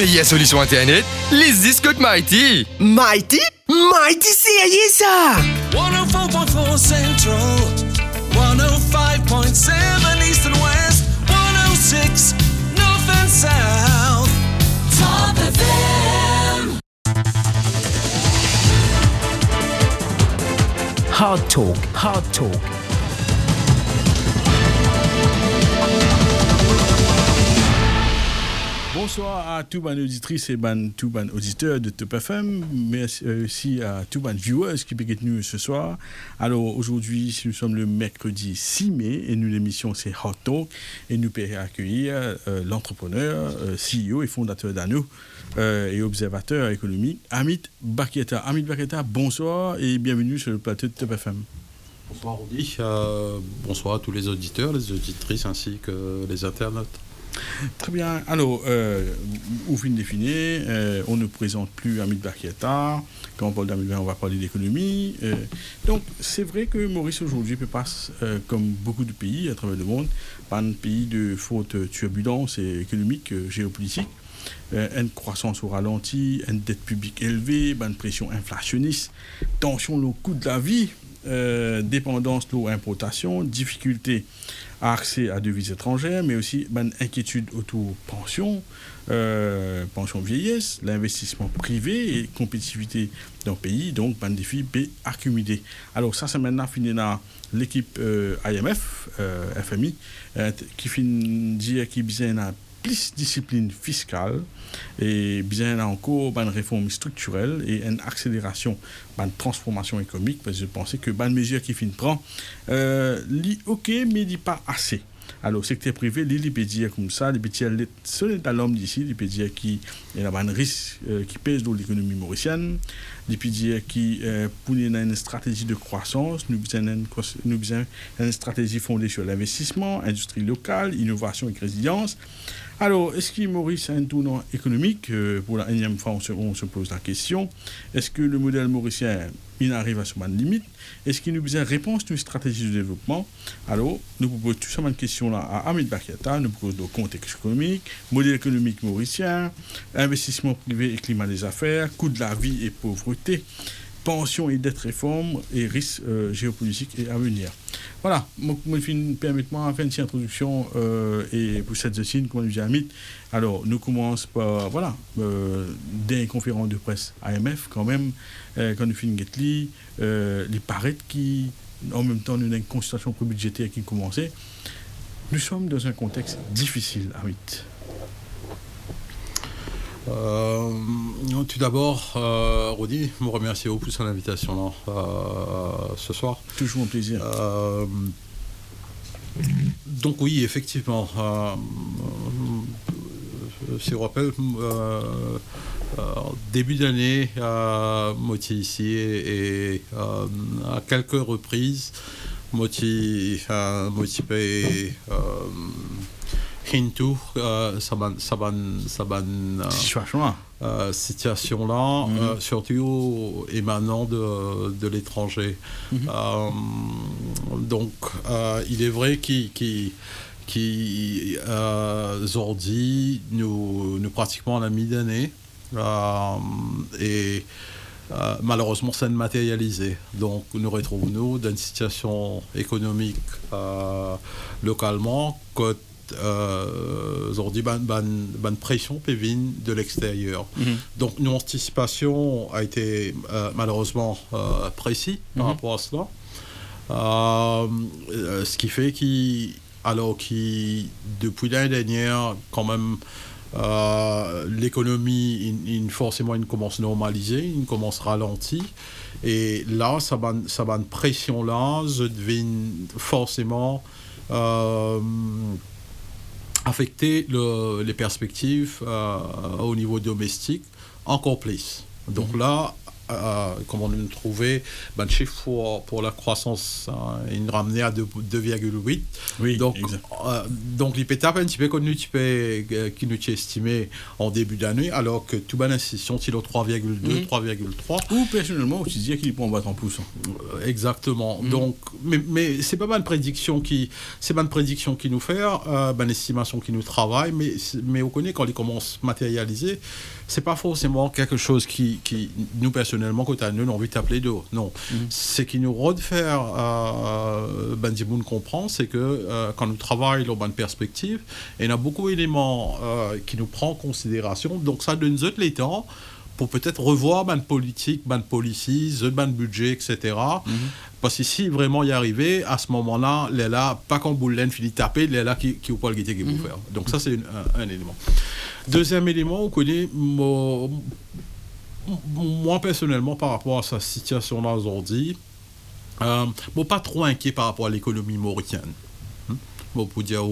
meilleure solution internet, les disques Mighty. Mighty? Mighty, c'est ça! 104.4 Central, 105.7 East and West, 106 North and South. Top FM. Hard Talk, Hard Talk. Bonsoir à tous les auditrices et tous les auditeurs de Top FM. Merci aussi à tous les viewers qui peuvent être nous ce soir. Alors aujourd'hui, nous sommes le mercredi 6 mai et nous l'émission c'est Hot Talk et nous pouvons accueillir l'entrepreneur, CEO et fondateur d'Anno et observateur économique Amit Baketa. Amit Baketa, bonsoir et bienvenue sur le plateau de Top FM. Bonsoir Rudy, bonsoir à tous les auditeurs, les auditrices ainsi que les internautes. Très bien. Alors, au fin de finir, on ne présente plus Amit Baketa. Quand on parle d'Amit Baketa, on va parler d'économie. Donc, c'est vrai que Maurice aujourd'hui peut passer, comme beaucoup de pays à travers le monde, par un pays de forte turbulence économique, géopolitique. Une croissance au ralenti, une dette publique élevée, une pression inflationniste, tension au coût de la vie, dépendance de l'importation, difficulté à accès à devises étrangères, mais aussi inquiétude autour pension, pension vieillesse, l'investissement privé et compétitivité d'un pays, donc un défi peut accumuler. Alors ça, c'est maintenant fini dans l'équipe IMF, FMI, qui finit dire qu'il y a plus de discipline fiscale et bien encore une réforme structurelle et une accélération de transformation économique parce que je pensais que les mesures qui finissent prendre ok mais il pas assez. Alors secteur privé il peut dire comme ça, il peut dire c'est à l'homme d'ici, il peut dire qu'il y a un risque qui pèse dans l'économie mauricienne, il peut dire qui pour une stratégie de croissance, nous besoin une stratégie fondée sur l'investissement, industrie locale, innovation et résilience. Alors, est-ce que Maurice a un tournant économique? Pour la énième fois, on se pose la question. Est-ce que le modèle mauricien, il arrive à son limite? Est-ce qu'il nous besoin de réponse d'une stratégie de développement? Alors, nous proposons tout ça une question là à Amit Baketa, nous proposons le contexte économique, modèle économique mauricien, investissement privé et climat des affaires, coût de la vie et pauvreté, pension et dette réforme et risques géopolitiques et à venir. Voilà, permettez-moi de faire une petite introduction et pour cette zone, comme je dis, alors nous commençons par, voilà, des conférences de presse AMF quand même, quand nous finissons les paraît qui, en même temps, nous avons une consultation budgétaire qui commençait. Nous sommes dans un contexte difficile, Amit. Tout d'abord, Rudy, je vous remercie beaucoup pour son invitation ce soir. Toujours un plaisir. Donc oui, effectivement, si je rappelle, début d'année, moi ici et à quelques reprises, moi into situation-là, surtout émanant de l'étranger. Donc, il est vrai qu'aujourd'hui, nous pratiquement à la mi-d'année, et malheureusement, ça ne matérialisé. Donc, nous retrouvons-nous dans une situation économique localement que aujourd'hui, une pression peut venir de l'extérieur. Donc, notre anticipation a été malheureusement précis par rapport à cela. Ce qui fait alors depuis l'année dernière, quand même, l'économie, forcément, il commence à normaliser, il commence à ralentir. Et là, ça va une pression-là, je devine forcément affecter les perspectives au niveau domestique encore plus. Donc là, comment nous trouver ben chiffre pour la croissance il nous ramenait à 2,8. Oui, donc exact. donc l'IPETA un petit peu connu qui nous estimé en début d'année alors que tout ben institution il est au 3,2 3,3 Ou personnellement aussi dire qu'il peut en battre en pouce. exactement. Donc mais c'est pas mal de prédiction qui nous fait ben estimation qui nous travaille mais on connaît quand ils commencent à matérialiser c'est pas forcément quelque chose qui nous personnellement quand nous on a envie d'appeler d'eau non c'est qui nous rend de faire ben du monde comprend c'est que quand nous travaillons dans bonne perspective et il y a beaucoup d'éléments qui nous prend en considération donc ça donne les temps pour peut-être revoir ban politique, ban policies, ban budget, etc. Parce que si vraiment y arriver, à ce moment-là, les là, pas quand Boulen finit de taper, les là qui ou pas le guetter qui vous faire. Donc ça, c'est un élément. Deuxième élément, on connaît moi personnellement par rapport à sa situation là aujourd'hui, pas trop inquiet par rapport à l'économie mauricienne. Bon, pour dire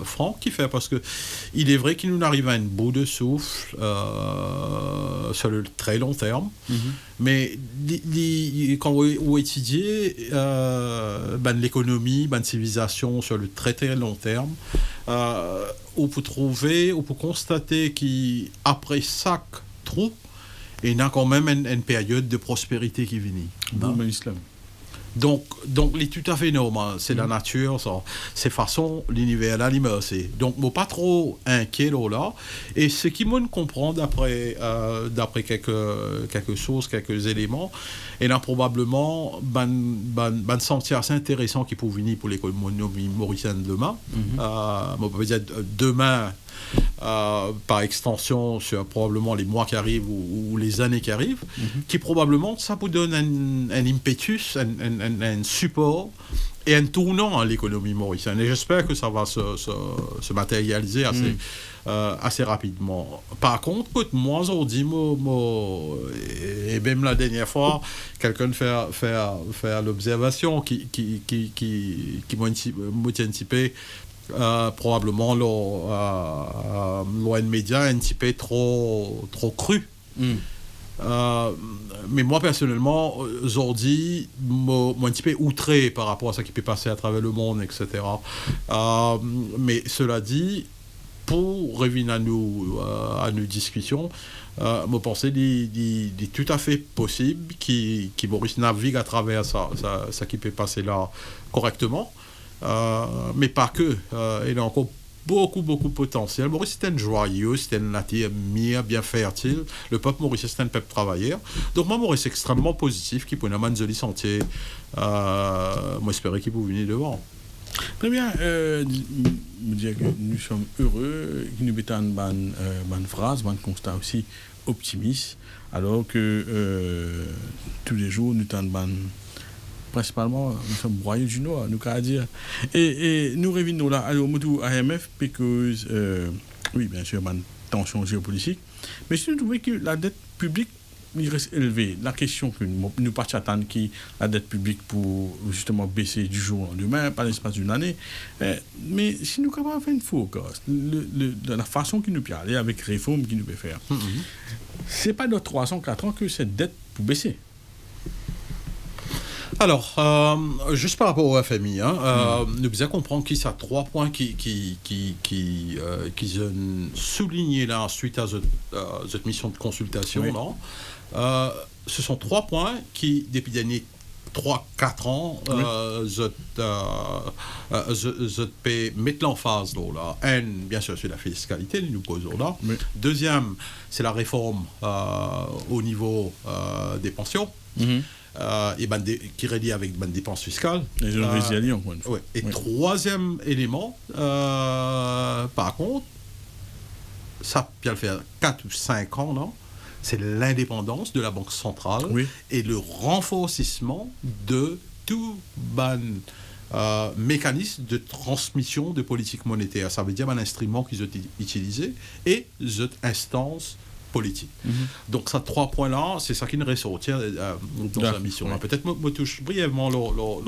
franc, qui fait parce que il est vrai qu'il nous arrive à une bout de souffle sur le très long terme, mais quand on étudie l'économie, civilisation sur le très très long terme, on peut constater qu'après chaque trou, il y a quand même une période de prospérité qui vient. Boum, l'islam. Donc, c'est tout à fait normal. C'est la nature, ça. C'est façon, l'univers là, l'immerser. Donc, moi, pas trop inquiet là. Et ce qui me comprend d'après quelque chose, quelques éléments, et là, probablement, sentier assez intéressant qui peut venir pour l'économie mauricienne demain. On peut dire demain, par extension sur probablement les mois qui arrivent ou les années qui arrivent, qui probablement ça vous donne un impetus, un support et un tournant à l'économie mauricienne. Et j'espère que ça va se matérialiser assez rapidement. Par contre, moi aujourd'hui, et même la dernière fois, quelqu'un fait l'observation qui m'a anticipé probablement l'ON Média un petit peu trop cru. Mais moi personnellement aujourd'hui moi un petit peu outré par rapport à ce qui peut passer à travers le monde, etc. Mais cela dit, pour revenir à nos discussions, je pense qu'il est tout à fait possible qui Maurice navigue à travers ça qui peut passer là correctement. Mais pas que. Il a encore beaucoup de potentiel. Maurice c'est un joyeux, c'est une nature bien fertile. Le peuple mauricien c'est un peuple travailleur. Donc moi Maurice est extrêmement positif qui peut nous amener joli sentier. Moi j'espère qu'il peut venir devant. Très bien. Me dire que nous sommes heureux, que nous mettons une bonne phrase, un constat aussi optimiste, alors que tous les jours nous tentons principalement, nous sommes broyés du Nord, nous qu'à dire. Et nous revenons là, alors, nous AMF, parce que, oui, bien sûr, une tension géopolitique, mais si nous trouvons que la dette publique il reste élevée, la question que nous partons attendre qui la dette publique pour justement baisser du jour au lendemain, pas l'espace d'une année, mais si nous avons fait une focus, la façon qu'il nous peut aller avec réforme qu'il nous peut faire, c'est pas dans 300-4 ans que cette dette peut baisser. Alors, juste par rapport au FMI, nous devons comprendre qu'il y a 3 points qui sont soulignés là suite à cette mission de consultation. Oui. Là. Ce sont 3 points qui, depuis les derniers 3-4 ans, mettent l'emphase là. Un, bien sûr, c'est la fiscalité, nous posons là. Oui. Deuxième, c'est la réforme au niveau des pensions. Et qui relie avec des dépenses fiscales. Et je vais y aller encore une fois. Ouais. Et troisième élément, par contre, ça peut le faire 4 ou 5 ans, non? C'est l'indépendance de la Banque centrale et le renforcement de tout mécanisme de transmission de politique monétaire. Ça veut dire un instrument qu'ils ont utilisé et cette instance politique. Donc, ces 3 points-là, c'est ça qui nous ressortit dans la mission. Oui. Peut-être me touche brièvement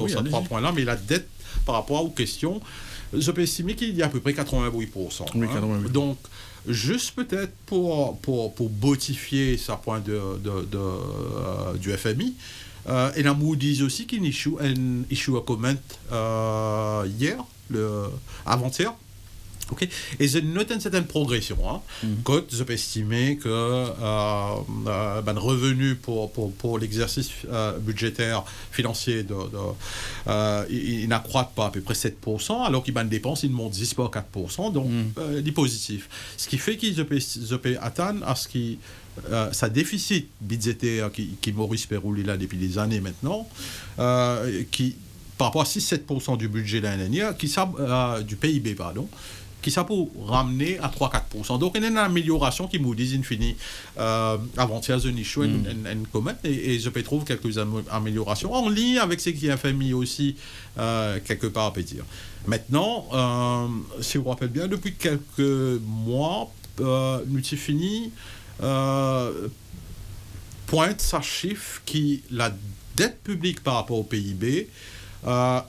ces 3 points-là, mais la dette par rapport aux questions, je peux estimer qu'il y a à peu près 88%. Oui, 88%. Donc, Juste peut-être pour botifier sa point du FMI, et la Moody's aussi qui issue a comment hier, avant-hier. Okay. Et je note une certaine progression. Quand je peux estimer que le revenu pour l'exercice budgétaire financier il n'accroît pas à peu près 7%, alors qu'il y a une dépense, il monte 10,4%, donc il est positif. Ce qui fait qu'il peut atteindre à ce qui sa déficit budgétaire qui Maurice Pérouli là depuis des années maintenant, qui par rapport à 6-7% du budget l'année dernière, du PIB, pardon, qui ça pour ramener à 3-4%. Donc, il y a une amélioration qui Moody's infini avant-hier, une issue, une comment, et je peux trouver quelques améliorations en ligne avec ce qui a fait mis aussi quelque part, à peut dire. Maintenant, si vous vous rappelez bien, depuis quelques mois, nous avons fini pointe sa chiffre qui la dette publique par rapport au PIB,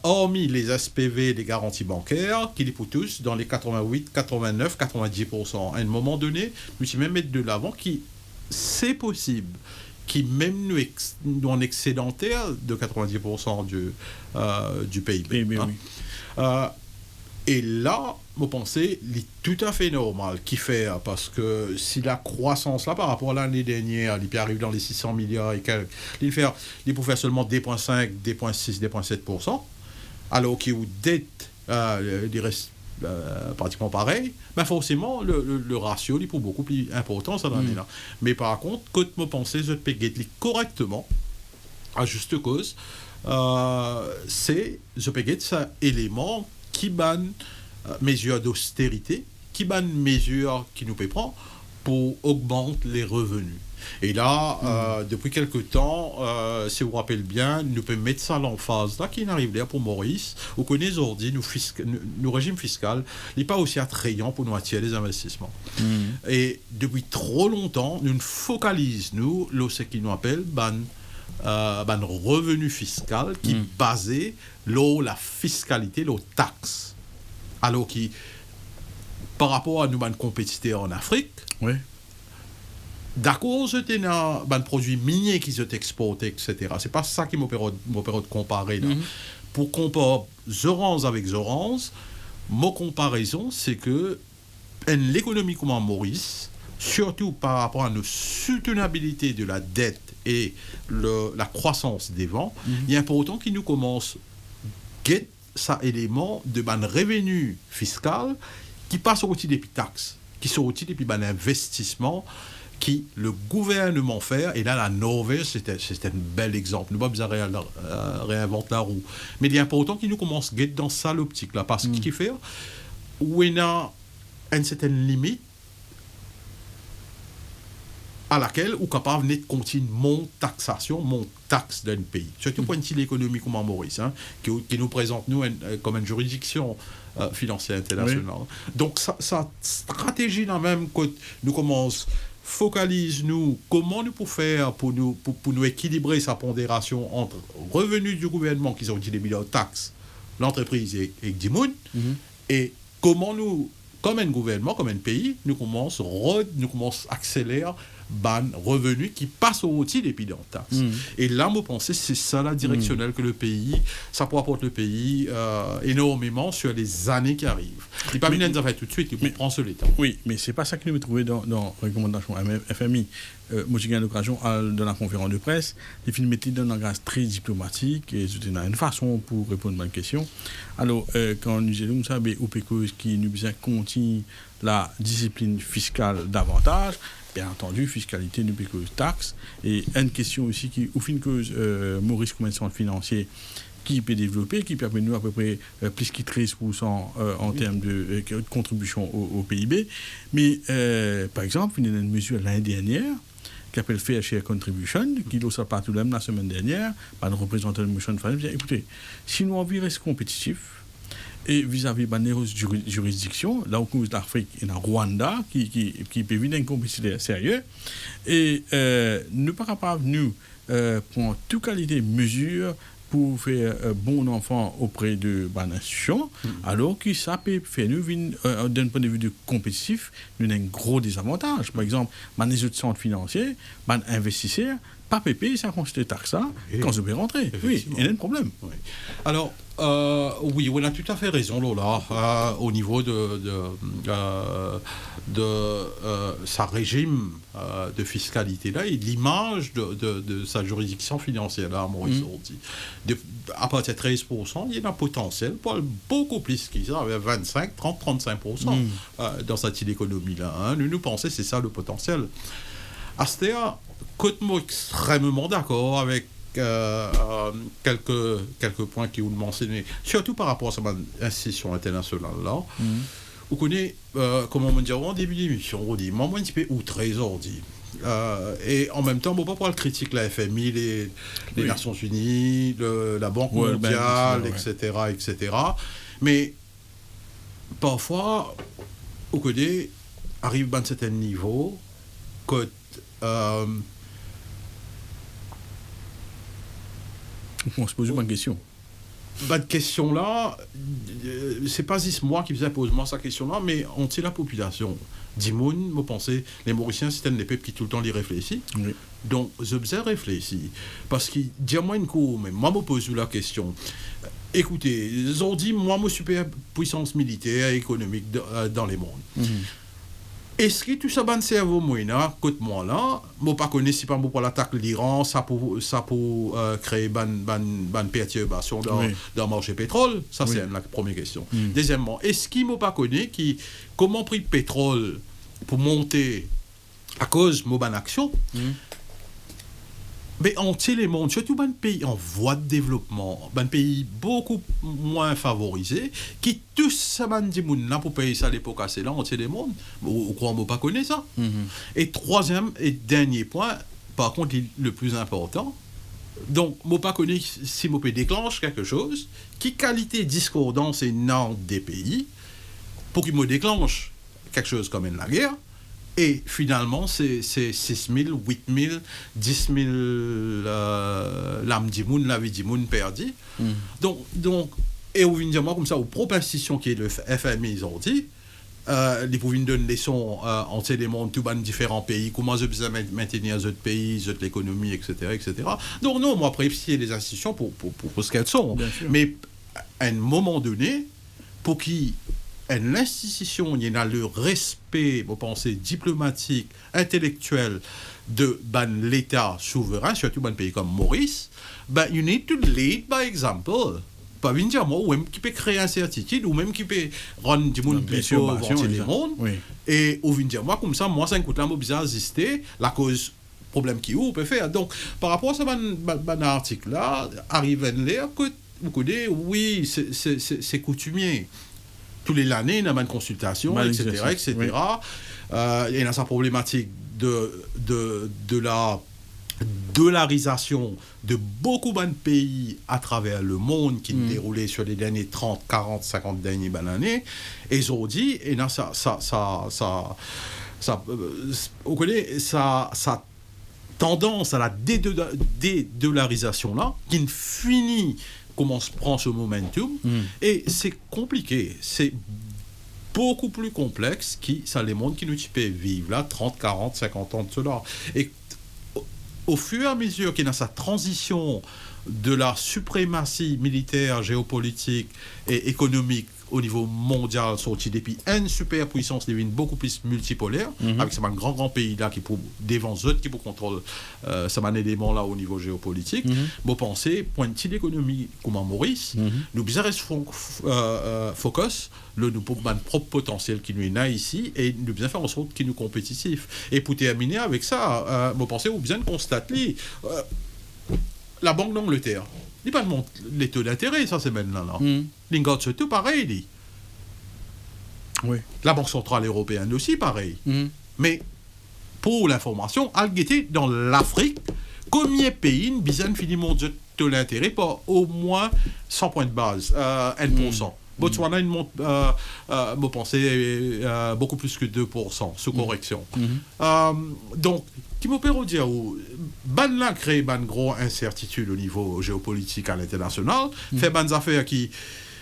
hormis les SPV, les garanties bancaires, qui les pour tous dans les 88, 89, 90%. À un moment donné, nous sommes même mettre de l'avant qui, c'est possible, qui même nous en excédentaire de 90% du PIB. Oui. Et là, vous pensez, il est tout à fait normal qu'il fait, parce que si la croissance là par rapport à l'année dernière, il peut arriver dans les 600 milliards et quelques, il peut faire seulement 2,5, 2,6, 2,7%, alors qu'il y a une dette, il reste pratiquement pareil, ben forcément, le ratio il est beaucoup plus important cette année-là. Mais par contre, quand vous pensez, je peux gagner correctement, à juste cause, c'est, je peux gagner cet élément qui banne mesures d'austérité, qui banne mesures qui nous peut prendre pour augmenter les revenus. Et là, depuis quelque temps, si vous vous rappelez bien, nous pouvons mettre ça en phase là qui n'arrive là pour Maurice, ou qu'on est aujourd'hui, nos régimes fiscal n'est pas aussi attrayant pour nous attirer les investissements. Et depuis trop longtemps, nous focalisons ce qui nous appelle revenu fiscal qui est basé sur la fiscalité, les taxes. Alors qui, par rapport à nous, compétiteurs en Afrique, d'accord, c'était un produit minier qui sont exportés, etc. C'est pas ça qui m'opère de comparer. Pour comparer Zorance avec Zorance, ma comparaison, c'est que l'économie comme en Maurice, surtout par rapport à nos soutenabilité de la dette et la croissance des vents, il est important qu'il nous commence get ça élément de revenu fiscal qui passe au dessus des taxes, qui sont au-dessus des investissements qui le gouvernement fait. Et là, la Norvège, c'était un bel exemple. Nous ne pouvons pas réinventer la roue. Mais il est important qu'il nous commence à get dans ça l'optique là, parce qu'il fait où il y a une certaine limite à laquelle on est capable de continuer mon taxation, mon taxe d'un pays. Surtout pour une économie comme en Maurice, qui nous présente nous comme une juridiction financière internationale. Donc, sa stratégie là même, que nous commençons focalise nous comment nous pouvons faire pour nous équilibrer sa pondération entre revenus du gouvernement qui sont des milliards de taxes, l'entreprise et Dimoun, et comment nous, comme un gouvernement, comme un pays, nous commençons à accélérer revenus qui passent au-dessus des pays en taxes. Et là, moi, pensez c'est ça la directionnelle que le pays, ça pourra apporter le pays énormément sur les années qui arrivent. Il n'est pas bien de faire tout de suite, il prend ce l'état. Oui, mais c'est pas ça que nous trouvons dans la recommandation FMI. Moi, j'ai eu l'occasion de la conférence de presse, les films étaient dans un langage très diplomatique et c'était une façon pour répondre à une question. Alors, quand nous disons ça, au PECOS qui nous besoin continue la discipline fiscale davantage, bien entendu, fiscalité nous PECOS taxes. Et une question aussi qui, au fin cause, Maurice commerçant financier, qui peut développer, qui permet nous à peu près plus que 13% en termes de contribution au PIB. Mais, par exemple, il y a une mesure l'année dernière qui s'appelle Fair Share Contribution, qui doit sortir partout la semaine dernière, par le représentant de Motion Finance. Écoutez, si nous envie rester compétitifs, et vis-à-vis de juridictions, là où l'Afrique et le Rwanda, qui peut venir un compétiteur sérieux, et ne pas capable nous prendre toute qualité de mesures pour faire un bon enfant auprès de l'institution, alors que ça peut faire nous, d'un point de vue de compétitif, nous avons un gros désavantage. Par exemple, les autres centres financiers, les investisseurs, pas payer ça constitue taxe quand je vais rentrer. Oui, il y a un problème. Oui. Alors, oui, on a tout à fait raison, Lola, au niveau de sa régime de fiscalité là et de l'image de sa juridiction financière là, Maurice Ordi. À partir de 13%, il y a un potentiel pour beaucoup plus qu'il y a 25, 30, 35% dans cette économie là. Hein. Nous pensons que c'est ça le potentiel. Astea, moi extrêmement d'accord avec quelques points qui vous mentionnez, surtout par rapport à cette institution internationale là. Vous connaissez, comment on dit en début d'émission, on dit, moi, un petit peu outré aujourd'hui. Et en même temps, on ne peut pas critiquer la FMI, les Nations Unies, la Banque mondiale, etc., etc. Mais parfois, vous connaissez, arrive à un certain niveau, que on se pose une bonne question. Cette question-là, c'est pas juste moi qui pose moi cette question-là, mais on tient la population. Dimoun, vous pensez, les Mauriciens, c'est un des peuples qui tout le temps les réfléchit. Oui. Donc, j'observe réfléchir. Parce qu'il dit à moi une cour, mais moi, je me pose la question. Écoutez, ils ont dit, moi, je suis puissance militaire et économique dans les mondes. Est-ce que tout ça va cerveau moi côté moi là, moi pas connais si pas pour l'attaque l'Iran, ça pour créer ban perturbation dans le marché pétrole, ça c'est la première question. Deuxièmement, est-ce qu'il m'a pas connais qui comment prix pétrole pour monter à cause de ban action? Mais en les mondes, surtout dans les pays en voie de développement, dans les pays beaucoup moins favorisés, qui tous ça dit là pour payer ça à l'époque assez là, en les mondes, ou quoi on pas connaît ça. Et troisième et dernier point, par contre le plus important, donc moi pas connaît si moi peut déclenche quelque chose, qui qualité discordance et non des pays, pour qu'il me déclenche quelque chose comme la guerre. Et finalement, c'est 6 000, 8 000, 10 000 l'âme d'Imoun, la vie d'Imoun perdue. Donc, et au vient comme ça, aux propositions qui est le FMI, ils ont dit, les pouvaient donner des leçons entre les mondes, tous les différents pays, comment ils peuvent maintenir les autres pays, l'économie, etc., etc. Donc, non, moi, apprécier les institutions pour ce qu'elles sont. Mais à un moment donné, pour qui l'institution, il y a le respect, vous pensez, diplomatique, intellectuel de l'État souverain, surtout dans un pays comme Maurice, you need to lead by example. Pas venir dire moi, ou même qui peut créer incertitude, ou même qui peut rendre du monde plus pauvre dans le monde. Et ou venir dire moi, comme ça, moi, ça coûte la mobilisation exister, la cause problème qui ou peut faire. Donc, par rapport à ce article-là, arrive à l'air que vous connaissez, oui, c'est coutumier. Tous les années, il y a une consultation, etc. etc. Il y a sa problématique de la dollarisation de beaucoup de pays à travers le monde qui déroulait sur les derniers 30, 40, 50 dernières années. Et aujourd'hui, et là, on connaît sa tendance à la dédollarisation là, qui finit comment se prend ce momentum, et c'est compliqué, c'est beaucoup plus complexe qui ça les mondes qui nous peuvent vivre là 30, 40, 50 ans de cela. Et au fur et à mesure qu'il y a sa transition de la suprématie militaire, géopolitique et économique au niveau mondial sorti depuis une superpuissance devient beaucoup plus multipolaire avec ce grand pays là qui pour devant eux qui pour contrôler ça un élément là au niveau géopolitique. Bon penser point de l'économie comme en Maurice, nous bien reste focus le nous pour notre propre potentiel qui nous est là ici et nous bien faire en sorte qu'il nous compétitif. Et pour terminer avec ça, bon penser ou bien constater la Banque d'Angleterre. Il n'y a pas de les taux d'intérêt, ça, c'est maintenant là. L'Ingot, c'est tout pareil. Oui. La Banque Centrale Européenne aussi, pareil. Mais, pour l'information, Algété, dans l'Afrique, combien de pays, une dizaine finiment de taux d'intérêt pour au moins 100 points de base, 1%. Botswana, il monte, vous pensez, beaucoup plus que 2%, sous correction. Donc, qui m'opère au dire, ban là crée ban gros incertitude au niveau géopolitique à l'international, fait ban affaires qui,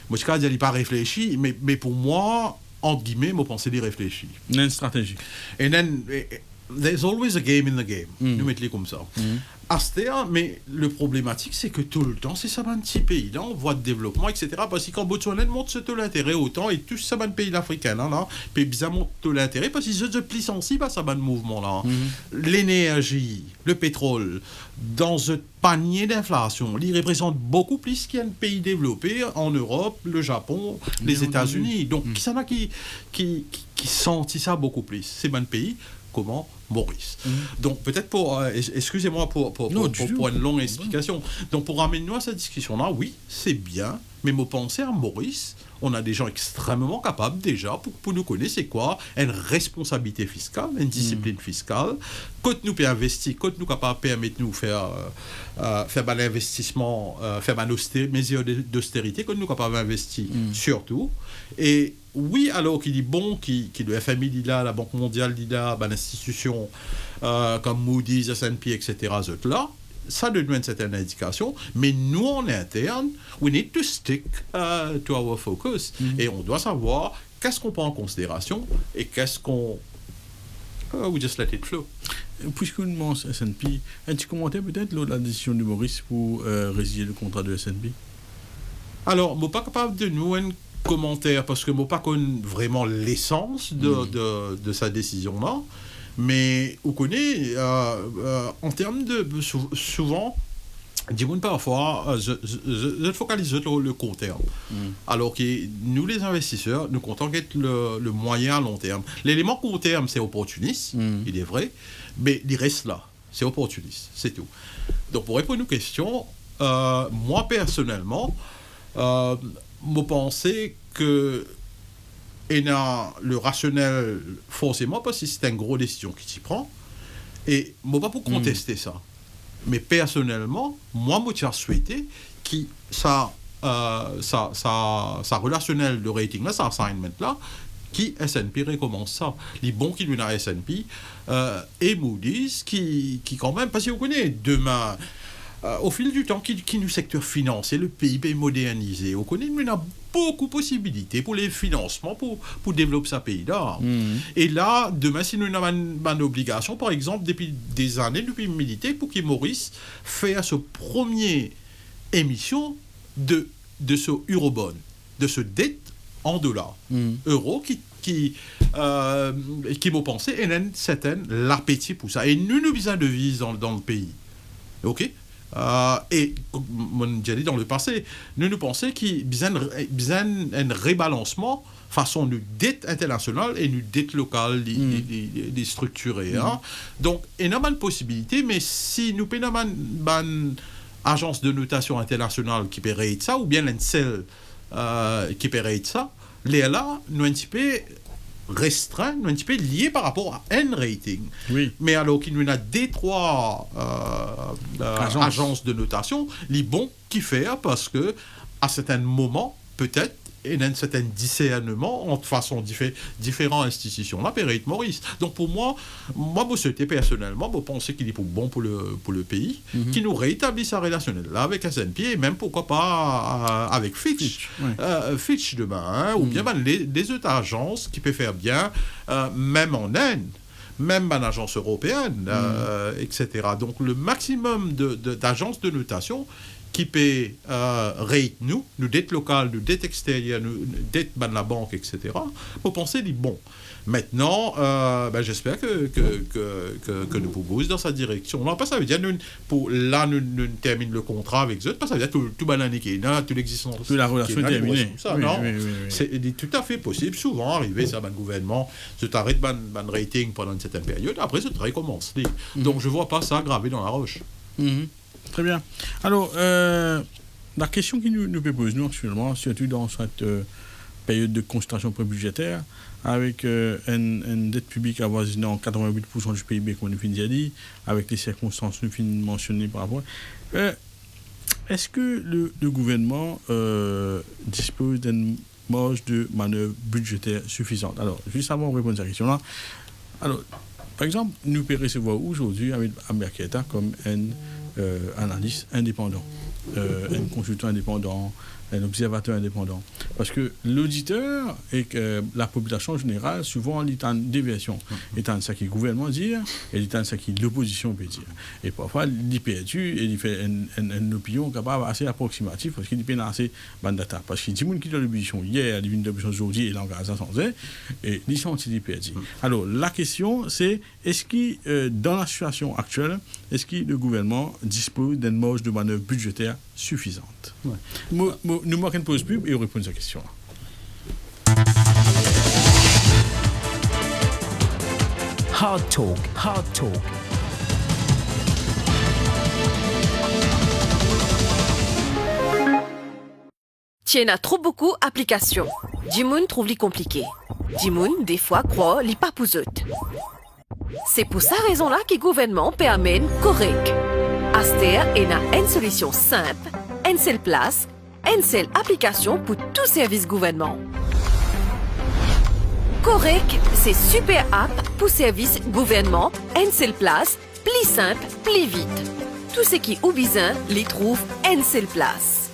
moi je dis, il pas réfléchi, mais pour moi, entre guillemets, moi pensais d'y réfléchir. Une stratégie. And then, there's always a game in the game. Nous mettons comme ça. Astéa, mais le problématique, c'est que tout le temps, c'est ça, un petit pays là, en voie de développement, etc. Parce que quand Botswana montre ce taux d'intérêt autant, et tous ça, un pays africain là, puis bizarre montre taux d'intérêt, parce qu'ils se plient sensibles à ça, un mouvement là. L'énergie, le pétrole, dans un panier d'inflation, il représente beaucoup plus qu'un pays développé en Europe, le Japon, les États-Unis. Donc, qui s'en a qui sentit ça beaucoup plus. C'est un pays. Comment Maurice. Donc peut-être pour excusez-moi pour une longue explication. Donc pour ramener nous à cette discussion là, oui, c'est bien, mais me penser à Maurice, on a des gens extrêmement capables déjà pour nous connaître c'est quoi une responsabilité fiscale, une discipline fiscale, quand nous peut investir, quand nous capable permettre nous faire un investissement, faire une mesure d'austérité, quand nous capable d'investir surtout. Et oui, alors qu'il dit bon, qui le FMI dit là, la Banque mondiale dit là, l'institution comme Moody's, S&P, etc., là, ça donne une certaine indication, mais nous en interne, we need to stick to our focus. Et on doit savoir qu'est-ce qu'on prend en considération et qu'est-ce qu'on... we just let it flow. Puisque nous demandons S&P, as-tu commenté peut-être la décision de Maurice pour résilier le contrat de S&P? Alors, je ne suis pas capable de nous un commentaire parce que je ne pas connais vraiment l'essence de sa décision-là. Mais on connaît, en termes de... souvent, dis-moi parfois, je focalise sur le court terme. Alors que nous, les investisseurs, nous comptons être le moyen à long terme. L'élément court terme, c'est opportuniste, il est vrai, mais il reste là. C'est opportuniste, c'est tout. Donc, pour répondre aux questions, moi, personnellement, je pense que et a le rationnel forcément parce que c'est une grosse décision qui s'y prend et moi pas pour contester ça mais personnellement moi je souhaité que ça relationnel de rating là ça assignment là qui S&P recommence ça les bons qui lui a S&P et Moody's qui quand même parce que vous connaissez demain au fil du temps, qui nous secteur financier, le PIB modernisé, on connaît nous a beaucoup de possibilités pour les financements, pour développer ce pays-là. Et là, demain, si nous avons une obligation, par exemple, depuis des années, depuis militaire, pour que Maurice fasse ce premier émission de ce eurobond, de ce dette en dollars, euros, qui m'ont pensé, et une certaine l'appétit pour ça. Et nous avons besoin de devises dans le pays. OK? Et comme j'ai dit dans le passé, nous pensons qu'il y a besoin un rebalancement façon de dette internationale et de dette locale des structurées. Donc, il y a une possibilité, mais si nous avons une agence de notation internationale qui paierait ça, ou bien une seule qui paierait ça, là, nous un petit peu restreint, un petit peu lié par rapport à un rating. Oui. Mais alors qu'il y a des trois agences de notation, les bons qui fait parce que à certains moments, peut-être, il y a un certain discernement entre façon différentes institutions. Là, Périte Maurice. Donc pour moi, je souhaitais personnellement, je pensais qu'il est bon pour le pays, qui nous réétablit sa relationnelle là avec S&P et même pourquoi pas avec Fitch. Fitch demain, ou bien les autres agences qui peuvent faire bien, même en Inde. Même une agence européenne, etc. Donc le maximum d'agences de notation qui peut rate nous dettes locales, nous dettes extérieures, nous dettes de la banque, etc. Pour penser dit bon. Maintenant, j'espère que nous pouvons dans sa direction. Non, pas ça veut dire nous termine le contrat avec eux, pas ça veut dire tout bananiqué, tout l'existence. Toute la relation est terminée. Ça, non, c'est tout à fait possible. Souvent, arrivé ça, le gouvernement se t'arrête ban rating pendant une certaine période, après ça recommence. Donc, je vois pas ça gravé dans la roche. Très bien. Alors, la question qui nous pose nous actuellement, surtout dans cette période de concentration prébudgétaire, avec une dette publique avoisinant 88% du PIB, comme nous avons dit, avec les circonstances nous finissons mentionnées par rapport. Est-ce que le gouvernement dispose d'une marge de manœuvre budgétaire suffisante? Alors, juste avant de répondre à cette question-là, alors, par exemple, nous pouvons recevoir aujourd'hui Hamid Keïta comme un analyste indépendant, un consultant indépendant, un observateur indépendant. Parce que l'auditeur et que la population générale, souvent, il y a des versions. Il y a ça qui est le gouvernement dire, et il y a ça qui est l'opposition peut dire. Et parfois, il est perdu et il fait une opinion capable assez approximative parce qu'il est assez bandata. Parce qu'il y a des gens qui ont l'opposition hier, il y a une opposition aujourd'hui et l'engagement sans aide, et ils sont perdus. Alors, la question, c'est est-ce que dans la situation actuelle, est-ce que le gouvernement dispose d'une marge de manœuvre budgétaire suffisante? Nous manquons une pause pub et on répond à cette question-là. Hard Talk, Hard Talk. Tien a trop beaucoup d'applications. Dimoun trouve les compliqué. Dimoun, des fois, croit les pas pour eux. C'est pour sa raison-là que le gouvernement permet correct. Aster est une solution simple, une seule place, une seule application pour tout service gouvernement. Correct, c'est super app pour service gouvernement, une seule place, plus simple, plus vite. Tout ce qui est besoin, les trouve une seule place.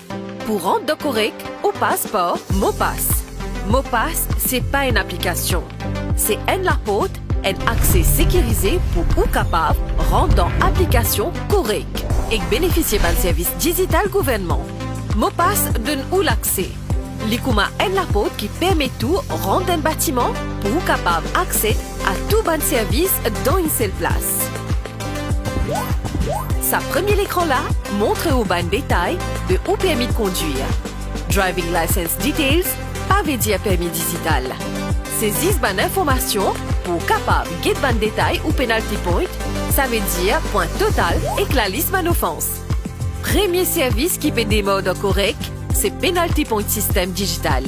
Pour rendre de correct, au passeport, Mopass. Mopass, c'est pas une application. C'est un lapode, un accès sécurisé pour ou capable rendre dans application correct et bénéficier d'un service digital gouvernement. Mopass donne où l'accès. L'ICUMA est un lapode qui permet tout rendre un bâtiment pour ou capable accès à tout bon service dans une seule place. Sa premier écran là montre au bon détail de où permis de conduire. Driving license details, pas veut dire permis digital. Saisis bonne information pour capable get bon détail ou penalty point, ça veut dire point total et la liste bonne offense. Premier service qui peut démarrer correct, c'est penalty point système digital.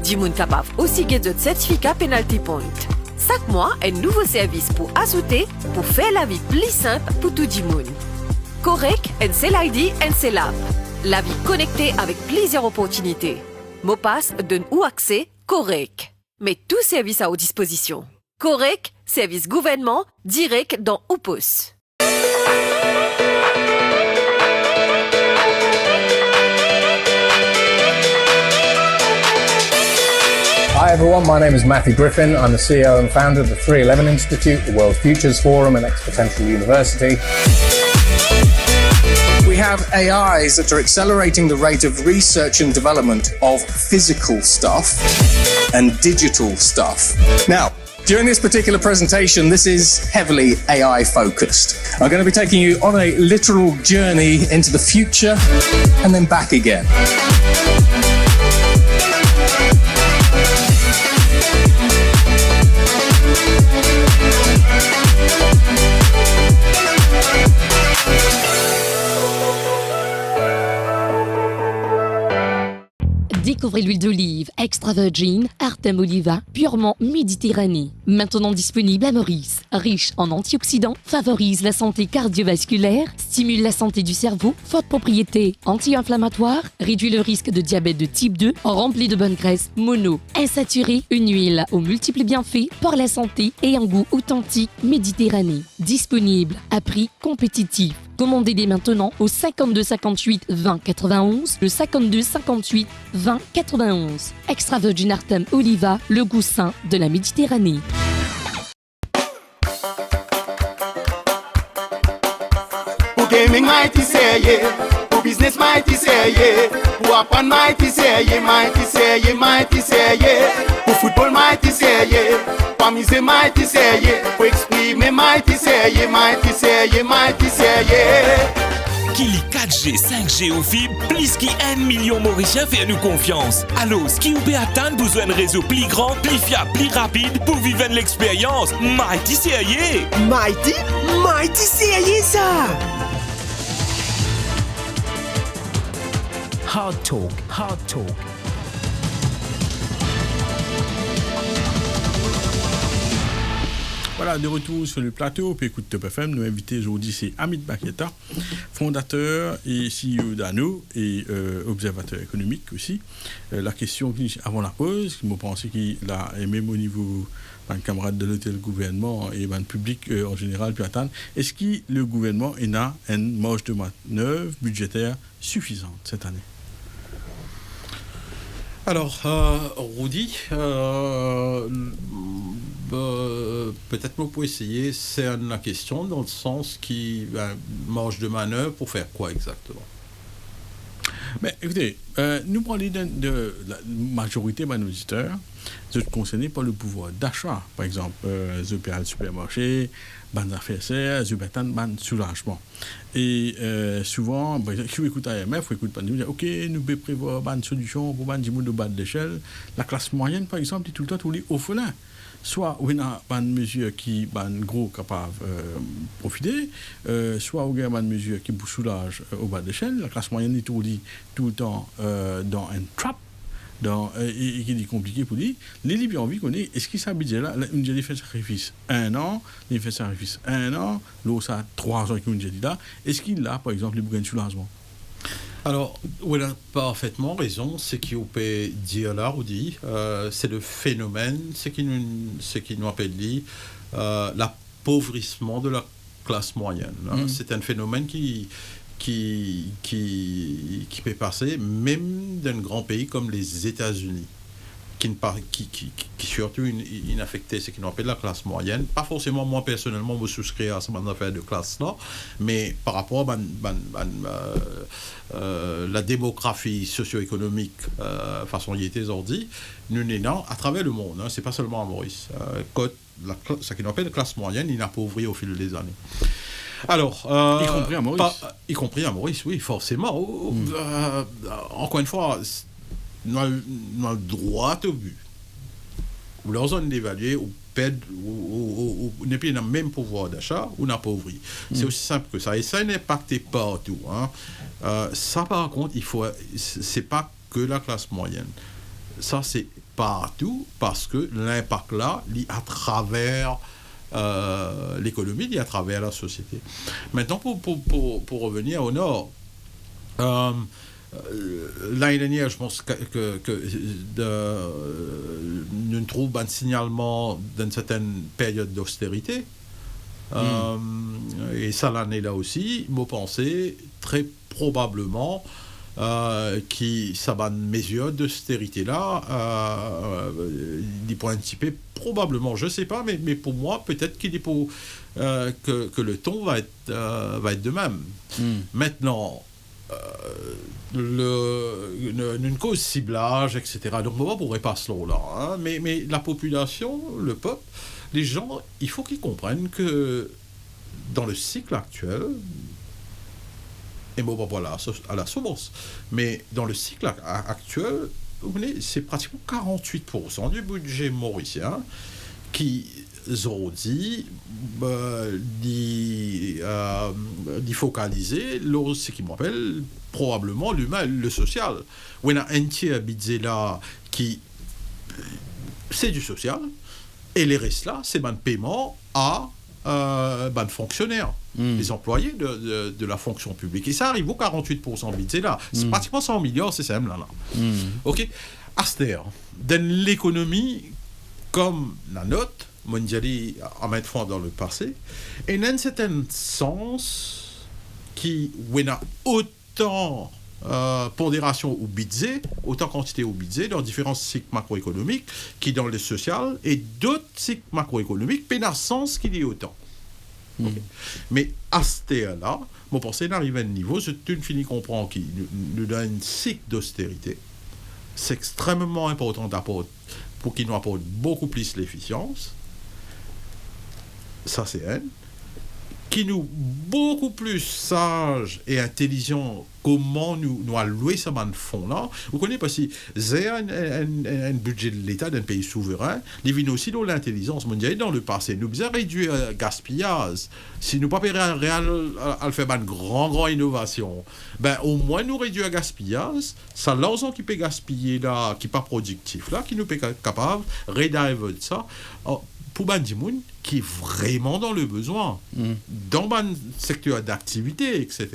Dimoun capable aussi get de certificat penalty point. Chaque mois, un nouveau service pour ajouter pour faire la vie plus simple pour tout Dimoun. Correct, un seul ID, un seul app. La vie connectée avec plusieurs opportunités. Mopass donne où accès correct. Mais tout service à votre disposition. Correct, service gouvernement, direct dans Oupos. Hi everyone, my name is Matthew Griffin. I'm the CEO and founder of the 311 Institute, the World Futures Forum and Exponential University. We have AIs that are accelerating the rate of research and development of physical stuff and digital stuff. Now, during this particular presentation, this is heavily AI focused. I'm going to be taking you on a literal journey into the future and then back again. Découvrez l'huile d'olive extra virgin Artem Oliva, purement Méditerranée. Maintenant disponible à Maurice. Riche en antioxydants, favorise la santé cardiovasculaire, stimule la santé du cerveau, forte propriété anti-inflammatoire, réduit le risque de diabète de type 2, rempli de bonnes graisses mono, insaturée, une huile aux multiples bienfaits pour la santé et un goût authentique Méditerranée. Disponible à prix compétitif. Commandez dès maintenant au 52 58 20 91, le 52 58 20 91. Extra virgin Artem Oliva, le goût sain de la Méditerranée. Pour gaming mighty say yeah, pour business mighty say yeah, pour apprendre mighty say yeah, mighty say yeah, mighty say yeah, pour football mighty say yeah, pour amuser mighty say yeah, pour exprimer mighty say yeah, mighty say yeah, mighty say yeah. Kili 4G, 5G ou fibre, plus qui 1 million Mauriciens fait nous confiance. Alors, ce qui vous peut attendre besoin de réseau plus grand, plus fiable, plus rapide pour vivre l'expérience. Mighty CIA! Mighty? Mighty CIA ça! Hard Talk, Hard Talk. Voilà, de retour sur le plateau, puis écoute Top FM, nous invité aujourd'hui c'est Hamid Keïta, fondateur et CEO d'Anno et observateur économique aussi. La question avant la pause, je pensais qu'il a, et même au niveau un camarade de l'hôtel gouvernement et le public en général peut attendre. Est-ce que le gouvernement a une marge de manœuvre budgétaire suffisante cette année? Alors, Rudy, peut-être qu'on peut essayer, c'est la question dans le sens qui marge de manœuvre pour faire quoi exactement? Mais écoutez, nous parlons de la majorité de nos auditeurs, sont concernés par le pouvoir d'achat. Par exemple, les opérateurs de supermarché, les affaires serres, les opérateurs de soulagement. Et souvent, par exemple, si vous écoutez AMF, vous écoutez pas, vous dites, OK, nous pouvons prévoir une solution pour des gens de bas d'échelle. La classe moyenne, par exemple, est tout le temps tous les orphelins. Soit on a une mesure qui est gros capable de profiter, soit on a une mesure qui soulage au bas d'échelle. La classe moyenne est tout le temps dans un trap, et qui est compliqué pour lui. Les Libyens ont envie qu'on est, est-ce qu'il s'habille là, une j'ai fait sacrifice 1 an, il fait sacrifice 1 an, l'autre ça 3 ans qu'il a dit là, est-ce qu'il a par exemple les bouquins de soulagement? Alors, vous avez parfaitement raison. Ce qu'on peut dire là, Rudy, c'est le phénomène, ce qui nous appelle l'appauvrissement de la classe moyenne. Hein. C'est un phénomène qui peut passer même dans un grand pays comme les États-Unis, qui surtout inaffecté, ce qu'on appelle la classe moyenne. Pas forcément, moi personnellement, je souscris à cette affaire de classe-là, mais par rapport à la démographie socio-économique, façon y était ordi, nous n'ayons à travers le monde, hein, c'est pas seulement à Maurice. Ce qu'on appelle la classe moyenne, il appauvrit au fil des années. Alors, y compris à Maurice. Y compris à Maurice, oui, forcément. Encore une fois, nous avons le droit au but. Ou leur zone d'évaluer, ou perdre, ou n'est plus dans le même pouvoir d'achat, ou n'appauvrit. C'est aussi simple que ça. Et ça n'est impacté partout. Hein. Ça, par contre, c'est pas que la classe moyenne. Ça, c'est partout, parce que l'impact là, il à travers l'économie, il à travers la société. Maintenant, pour revenir au Nord, l'année dernière, je pense que nous trouvons un signalement d'une certaine période d'austérité. Et ça, l'année-là aussi, je pensais très probablement qui ça va une mesure d'austérité-là, du point anticipé, probablement, je ne sais pas, mais pour moi, peut-être qu'il est pour que le ton va être de même. Maintenant, une cause ciblage, etc. Donc, on ne pourrait pas cela là. Hein, mais la population, le peuple, les gens, il faut qu'ils comprennent que dans le cycle actuel, et bon, voilà, à la source, mais dans le cycle actuel, vous voyez, c'est pratiquement 48% du budget mauricien qui ont dit d'y focaliser ce qui m'appelle probablement l'humain, le social. On a un tiers budget là qui c'est du social et les restes là c'est un paiement à de fonctionnaires, les employés de la fonction publique. Et ça arrive au 48% budget là. C'est pratiquement 100 milliards, c'est ça là. OK. Aster, dans l'économie comme la note, mondiale à mettre fois dans le passé, et dans un certain sens qui on a autant pondération au budget, autant quantité au budget dans différents cycles macroéconomiques qui dans le social et d'autres cycles macroéconomiques pénal sens qu'il y ait autant. Okay. Mais à ce là, mon pensée n'arrive à un niveau, c'est une fini comprend qui nous donne un cycle d'austérité. C'est extrêmement important pour qu'il nous apporte beaucoup plus l'efficience. Ça c'est un. Qui nous beaucoup plus sage et intelligent comment nous allouer ce fonds là. Vous connaissez parce que c'est un budget de l'État d'un pays souverain, il vient aussi dans l'intelligence mondiale dans le passé. Nous avons réduit le gaspillage. Si nous pas réel à faire une grande innovation, ben au moins nous réduire le gaspillage. Ça l'argent qui peut gaspiller là, qui pas productif là, qui nous peut capable rédiver ça. Pour Bandimoun qui est vraiment dans le besoin, dans un secteur d'activité, etc.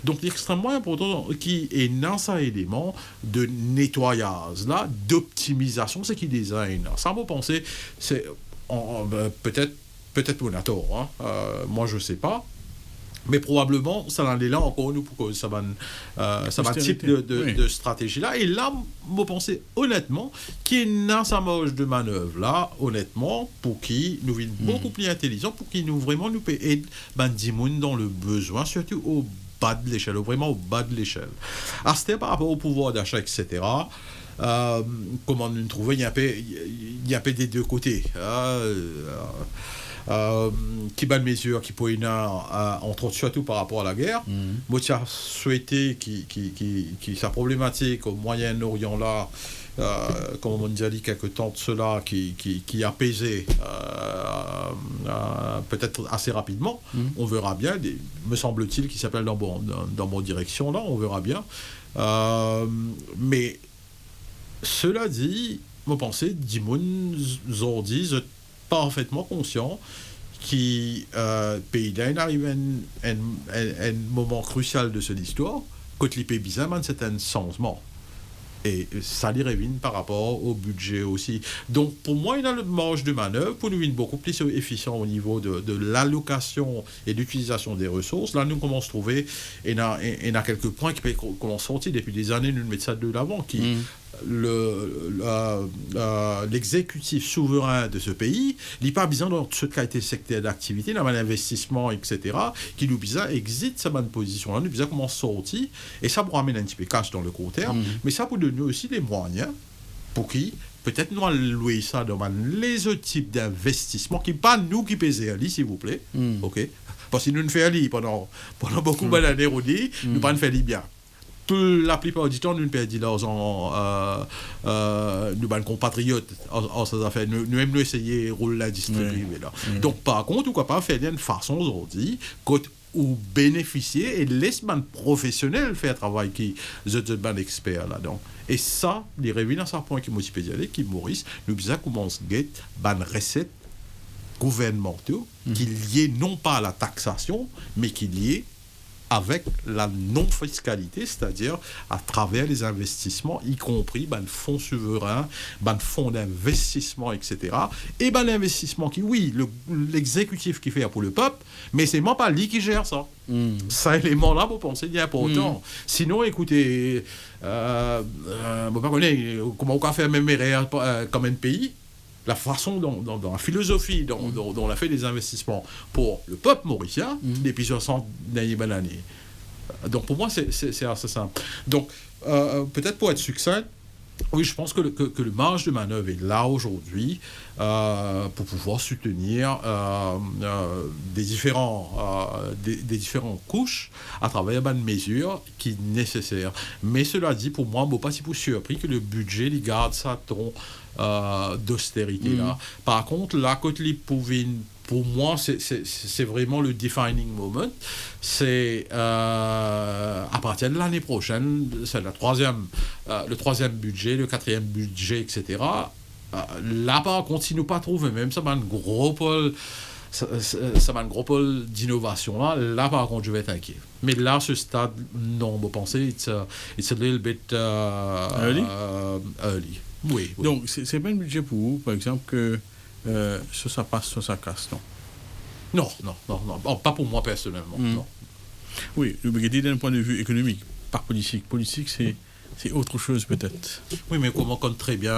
Donc, c'est extrêmement important qui est dans un élément de nettoyage, là, d'optimisation, c'est qui design. Ça, vous pensez, c'est peut-être on a tort, hein. Moi je sais pas. Mais probablement, ça en est là encore nous pour que ça va type de stratégie-là. Et là, je pense honnêtement qu'il y a sa marge de manœuvre là, honnêtement, pour qui nous vînes beaucoup plus intelligents, pour qui nous vraiment nous peut aider dans le besoin, surtout au bas de l'échelle, vraiment au bas de l'échelle. Alors, c'était par rapport au pouvoir d'achat, etc. Comment nous trouver, il y a des deux côtés. Qui bat mesures qui pourraient entre autres surtout par rapport à la guerre. Moi j'ai souhaité qui sa problématique au Moyen-Orient là comme on nous a dit quelque temps de cela qui apaisait peut-être assez rapidement. On verra bien, me semble-t-il, qui s'appelle dans mon direction là, on verra bien. Mais cela dit, je pensais Dimoun Zordi parfaitement conscient qui pays arrive un moment crucial de cette histoire quand les pays bizarres c'est un changement et ça les révine par rapport au budget aussi. Donc pour moi il y a le marge de manœuvre pour nous être beaucoup plus efficient au niveau de l'allocation et l'utilisation des ressources. Là nous commençons à trouver et a quelques points qui commencent à sortir depuis des années, nous mettons ça de l'avant qui l'exécutif souverain de ce pays, il n'est pas besoin dans ce qualité de secteur d'activité, dans l'investissement, etc., qui nous besoin exit sa bonne position. Là, nous besoin comment sortir, et ça pour amener un petit peu cash dans le court terme, mais ça pour donner aussi des moyens pour qui peut-être nous allons louer ça dans les autres types d'investissements qui pas nous qui pèsent ali, s'il vous plaît, ok? Parce que nous ne faisons ali pendant beaucoup d'années, nous pas ne faisons bien. La plupart du temps, nous perdons l'argent, nous, compatriotes, en ces affaires. Nous aimons essayer de rouler la distribuer. Là. Donc, par contre, on ne peut pas faire d'une façon aujourd'hui ou bénéficier et laisser les professionnels faire un travail qui est un expert là-dedans. Et ça, les revenus à ce point qui m'ont dit, qui Maurice, nous avons commencé à get une recette gouvernementale qui est liée non pas à la taxation, mais qui est liée avec la non-fiscalité, c'est-à-dire à travers les investissements, y compris le fonds souverain, le fonds d'investissement, etc. Et l'investissement qui, oui, l'exécutif qui fait pour le peuple, mais c'est même pas lui qui gère ça. Cet élément-là, vous pensez, il est important. Sinon, écoutez, pas comment on peut faire même comme un pays. La façon dans la philosophie, dont on a fait des investissements pour le peuple mauricien depuis 60 dernières années. Donc pour moi, c'est assez simple. Donc, peut-être pour être succinct, oui, je pense que le marge de manœuvre est là aujourd'hui pour pouvoir soutenir des différentes couches à travers une mesure qui est nécessaire. Mais cela dit, pour moi, je ne suis pas si surpris que le budget il garde ça ton d'austérité là. Par contre, la côte pour moi, c'est vraiment le defining moment. C'est à partir de l'année prochaine, c'est le troisième budget, le quatrième budget, etc. Là, par contre, si nous pas trouver même ça va un gros pôle. Ça va un gros pôle d'innovation là par contre je vais être inquiet, mais là ce stade non vous pensez it's a little bit early. Oui. Donc c'est pas un budget pour vous par exemple que ça passe, ça casse, non? Non, pas pour moi personnellement. Non. Oui, le brigadie d'un point de vue économique, pas politique. Politique, c'est autre chose peut-être. Oui, mais comment compte très bien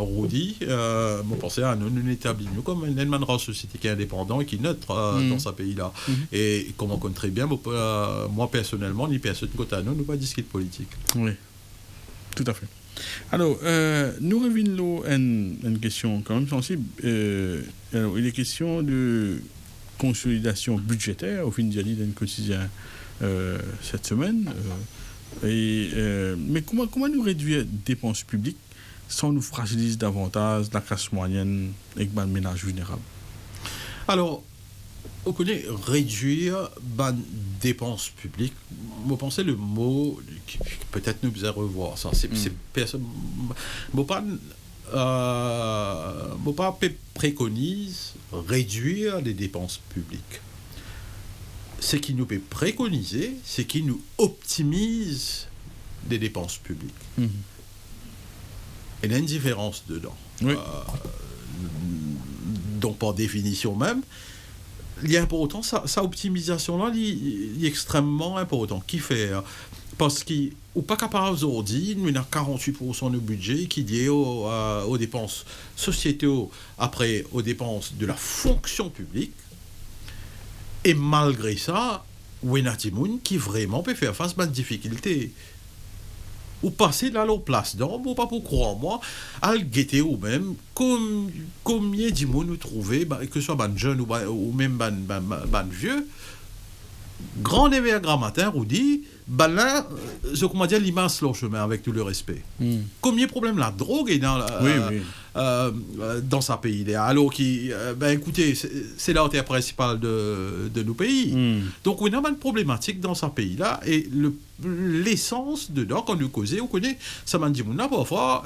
Rudy, moi pensais à nous établir comme une société qui est indépendante et qui est neutre dans ce pays-là. Et comment compte très bien, moi personnellement, ni personne côté à nous pas discuter politique. Oui, tout à fait. Alors, nous revenons à une question quand même sensible. Alors, il est question de consolidation budgétaire au fin de l'année d'un quotidien cette semaine. Mais comment nous réduire les dépenses publiques sans nous fragiliser davantage la classe moyenne et le ménage vulnérable? Alors, on connaît réduire les dépenses publiques. Vous pensez le mot, peut-être nous devons revoir ça. C'est personne. Pas préconise réduire les dépenses publiques. Ce qui nous peut préconiser, c'est qu'il nous optimise les dépenses publiques. Il y a une différence dedans. Oui. donc par définition même, il est important, sa optimisation-là, il est extrêmement important. Qui fait parce qu'il n'est pas capable aujourd'hui, nous avons 48% de budget qui est lié aux dépenses sociétales, après aux dépenses de la fonction publique. Et malgré ça, il y a des gens qui vraiment peut faire face à des difficultés. Ou passer là leur place d'homme, ou pas pour croire moi, à le guetter ou même, combien de gens nous trouver, que ce soit ban jeune ou même ban vieux, grand éveil grammateur ou dit, là, ce qu'on m'a dit, l'immense leur chemin, avec tout le respect. Combien de problèmes la drogue est dans sa pays là, alors écoutez, c'est l'artère principale de nos pays. Donc on a une problématique dans sa pays là, et l'essence dedans, quand nous causons, on connaît, ça m'a dit, parfois,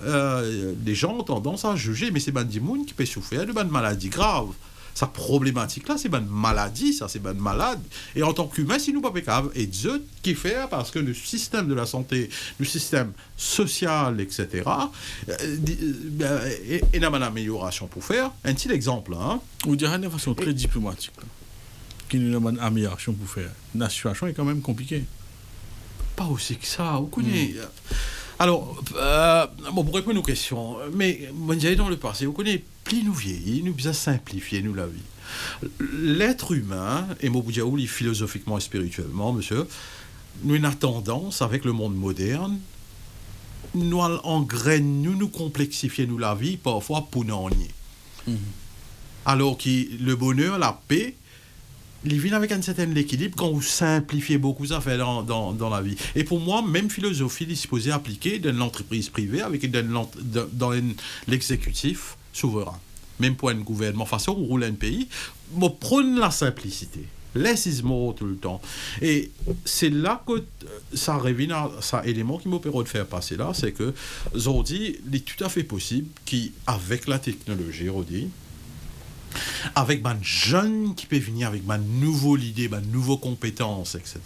les gens ont tendance à juger, mais c'est Bandimoun qui peut souffrir de une maladie grave. Sa problématique là, c'est une maladie, ça, c'est une malade. Et en tant qu'humain, si nous pas capables, et Dieu qui fait, parce que le système de la santé, le système social, etc., il y a une amélioration pour faire. Un petit exemple, hein. Vous direz de façon très diplomatique, qu'il y a une amélioration pour faire. La situation est quand même compliquée. Pas aussi que ça, vous connaissez. Alors, pour répondre aux questions, mais dans le passé, vous connaissez, plus nous vieillis, nous besoin simplifier nous la vie. L'être humain, et moi vous dire philosophiquement et spirituellement, monsieur, nous avons tendance, avec le monde moderne, nous engrainer, nous complexifier nous la vie, parfois pour nous ennuyer. Alors que le bonheur, la paix, il vient avec un certain équilibre quand vous simplifiez beaucoup ça fait dans la vie. Et pour moi, même philosophie est supposée appliquer dans l'entreprise privée, avec dans l'exécutif souverain. Même pour un gouvernement, façon où roule un pays, mais prône la simplicité. Less is more tout le temps. Et c'est là que ça revient à ça élément qui m'opère de faire passer là, c'est que aujourd'hui, il est tout à fait possible qu'avec la technologie, Rodi, avec un jeune qui peut venir avec ma nouvelle idée, ma nouvelle compétence, etc.,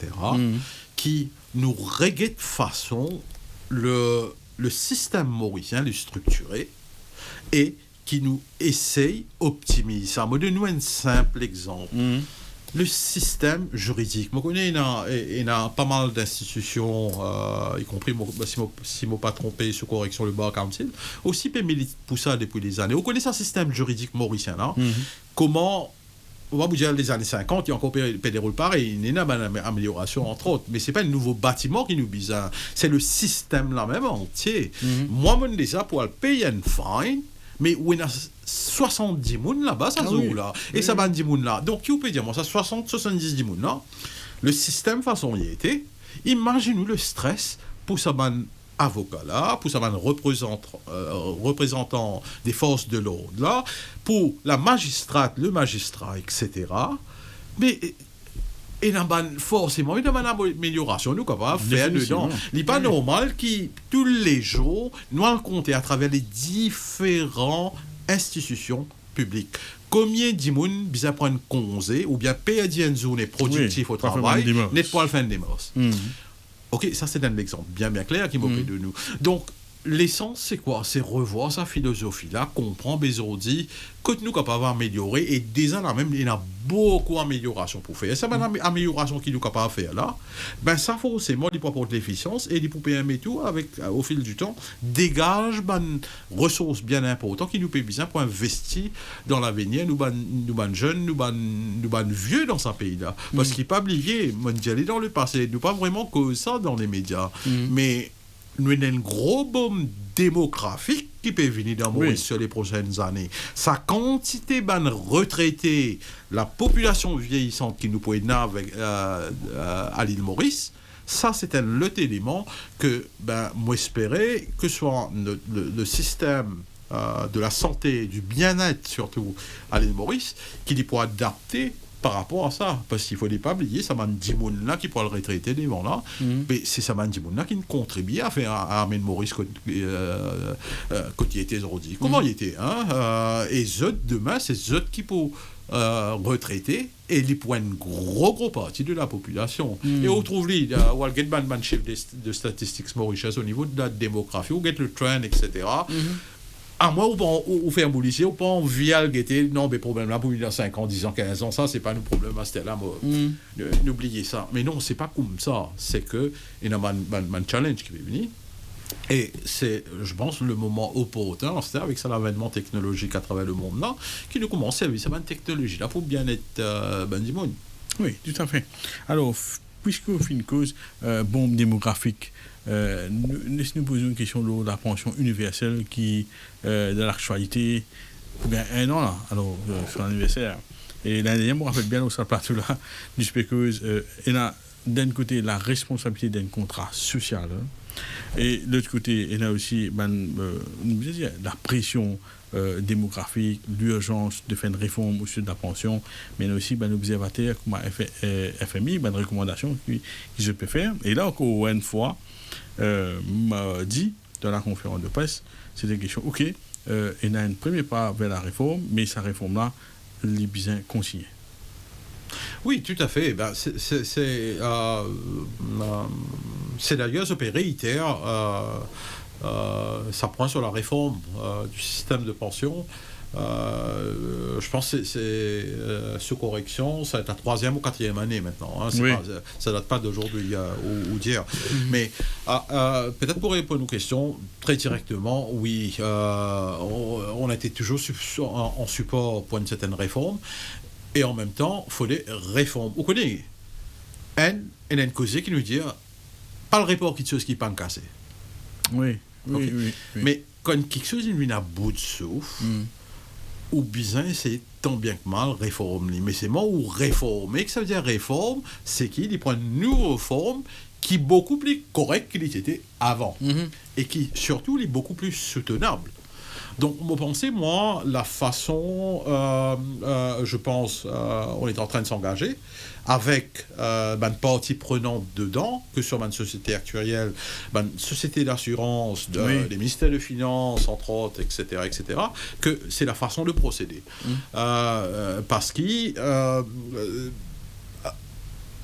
qui nous reguette façon le système mauricien, le structuré, et qui nous essaye d'optimiser ça. Je vais donner un simple exemple. Le système juridique. Je connais, il y a pas mal d'institutions, y compris, si je ne me pas trompé, sous correction, le Bar Council, aussi milite pour ça depuis des années. Vous connaissez ce système juridique mauricien, là? Comment, on va vous dire, les années 50, il y a encore des rôles pareils, il y a une amélioration, entre autres, mais ce n'est pas un nouveau bâtiment qui nous bizarre, c'est le système là même entier. Moi, je me dis ça pour payer une fine, mais où il y a 70 personnes là-bas, ça se là. Et ça va 10 personnes là. Donc, qui vous peut dire, moi, ça 70 personnes là, le système façon y était, imaginez-nous le stress pour ça avocat là, pour ça représentant des forces de l'ordre là, pour la magistrate, le magistrat, etc. Mais il y a forcément une amélioration nous capables de faire dedans. Il n'est pas normal que tous les jours nous allons compter à travers les différentes institutions publiques. Combien de gens besoin prendre congé ou bien payer une journée productive au travail n'est pas le fin des mœurs. Ok, ça c'est un exemple bien clair qui m'occupe de nous. Donc, l'essence c'est quoi? C'est revoir sa philosophie-là, comprendre aujourd'hui que nous sommes capables d'améliorer, et déjà là même, il y a beaucoup d'améliorations pour faire. Et ça, amélioration qui nous sommes capables de faire là, ben ça forcément, il faut apporter l'efficience et il faut payer tout avec, au fil du temps, dégage une ressource bien importante qui nous paye bien pour investir dans l'avenir, nous jeunes, nous vieux dans ce pays-là. Parce qu'il n'est pas oublié, mondial dans le passé, nous pas vraiment que ça dans les médias, mais nous avons un gros boom démographique qui peut venir dans Maurice sur les prochaines années. Sa quantité de retraités, la population vieillissante qui nous peut être à l'île Maurice, ça c'est un autre élément que moi espérais que soit le système de la santé, du bien-être surtout à l'île Maurice, qu'il pourra adapter par rapport à ça, parce qu'il ne faut pas oublier, ça m'a dit là qui pourra le retraiter devant là, mais c'est ça m'a dit là qui contribue à faire à amener Maurice quand il était aujourd'hui. Comment il était, hein? Et demain, c'est eux qui pour retraiter, et il pour une gros partie de la population. Et on trouve les chef de statistiques mauriciennes au niveau de la démographie, on get le trend, etc. À moi, ou faire un boulicier, ou pas envie à guetter, non, mais problème là, pour dans 5 ans, 10 ans, 15 ans, ça, c'est pas le problème à ce là n'oubliez ça. Mais non, c'est pas comme ça. C'est que, il y a un challenge qui va venir. Et c'est, je pense, le moment opportun, c'est avec ça l'avènement technologique à travers le monde là, qui nous commence à servir cette technologie là pour bien être ben du monde. Oui, tout à fait. Alors, puisque au fin de cause, bombe démographique, nous posons une question de la pension universelle qui, de l'actualité, bien un an là, alors, sur l'anniversaire. Et l'année dernière, je me rappelle bien au plateau là, du spéculeuse, il y a d'un côté la responsabilité d'un contrat social, hein, et de l'autre côté, il y a aussi la pression démographique, l'urgence de faire une réforme au sujet de la pension, mais il y a aussi l'observateur comme FMI, une recommandation qui se peut faire. Et là, encore une fois, m'a dit dans la conférence de presse, c'était une question, ok, il y a un premier pas vers la réforme, mais sa réforme-là, les besoins consignés. Oui, tout à fait. Ben, c'est d'ailleurs ce réitère ça prend sur la réforme du système de pension. Je pense que c'est sous correction, ça va être la 3e ou 4e année maintenant. Hein, oui. Ça date pas d'aujourd'hui ou d'hier. Mais peut-être pour répondre aux questions très directement, oui, on a été toujours en support pour une certaine réforme. Et en même temps, il faut des réformes. Vous connaissez une cause qui nous dit pas le report qui ne pas casser. Oui, okay. oui. Mais quand quelque chose est à bout de souffle, ou bien c'est tant bien que mal réformer. Mais c'est moi où réformer, que ça veut dire réforme, c'est qu'il prend une nouvelle forme qui est beaucoup plus correcte qu'il était avant. Et qui surtout est beaucoup plus soutenable. Donc, vous pensez, moi, la façon, je pense, on est en train de s'engager avec une partie prenante dedans, que sur une société actuelle, une société d'assurance, les ministères de Finances, entre autres, etc., que c'est la façon de procéder. Parce qu'à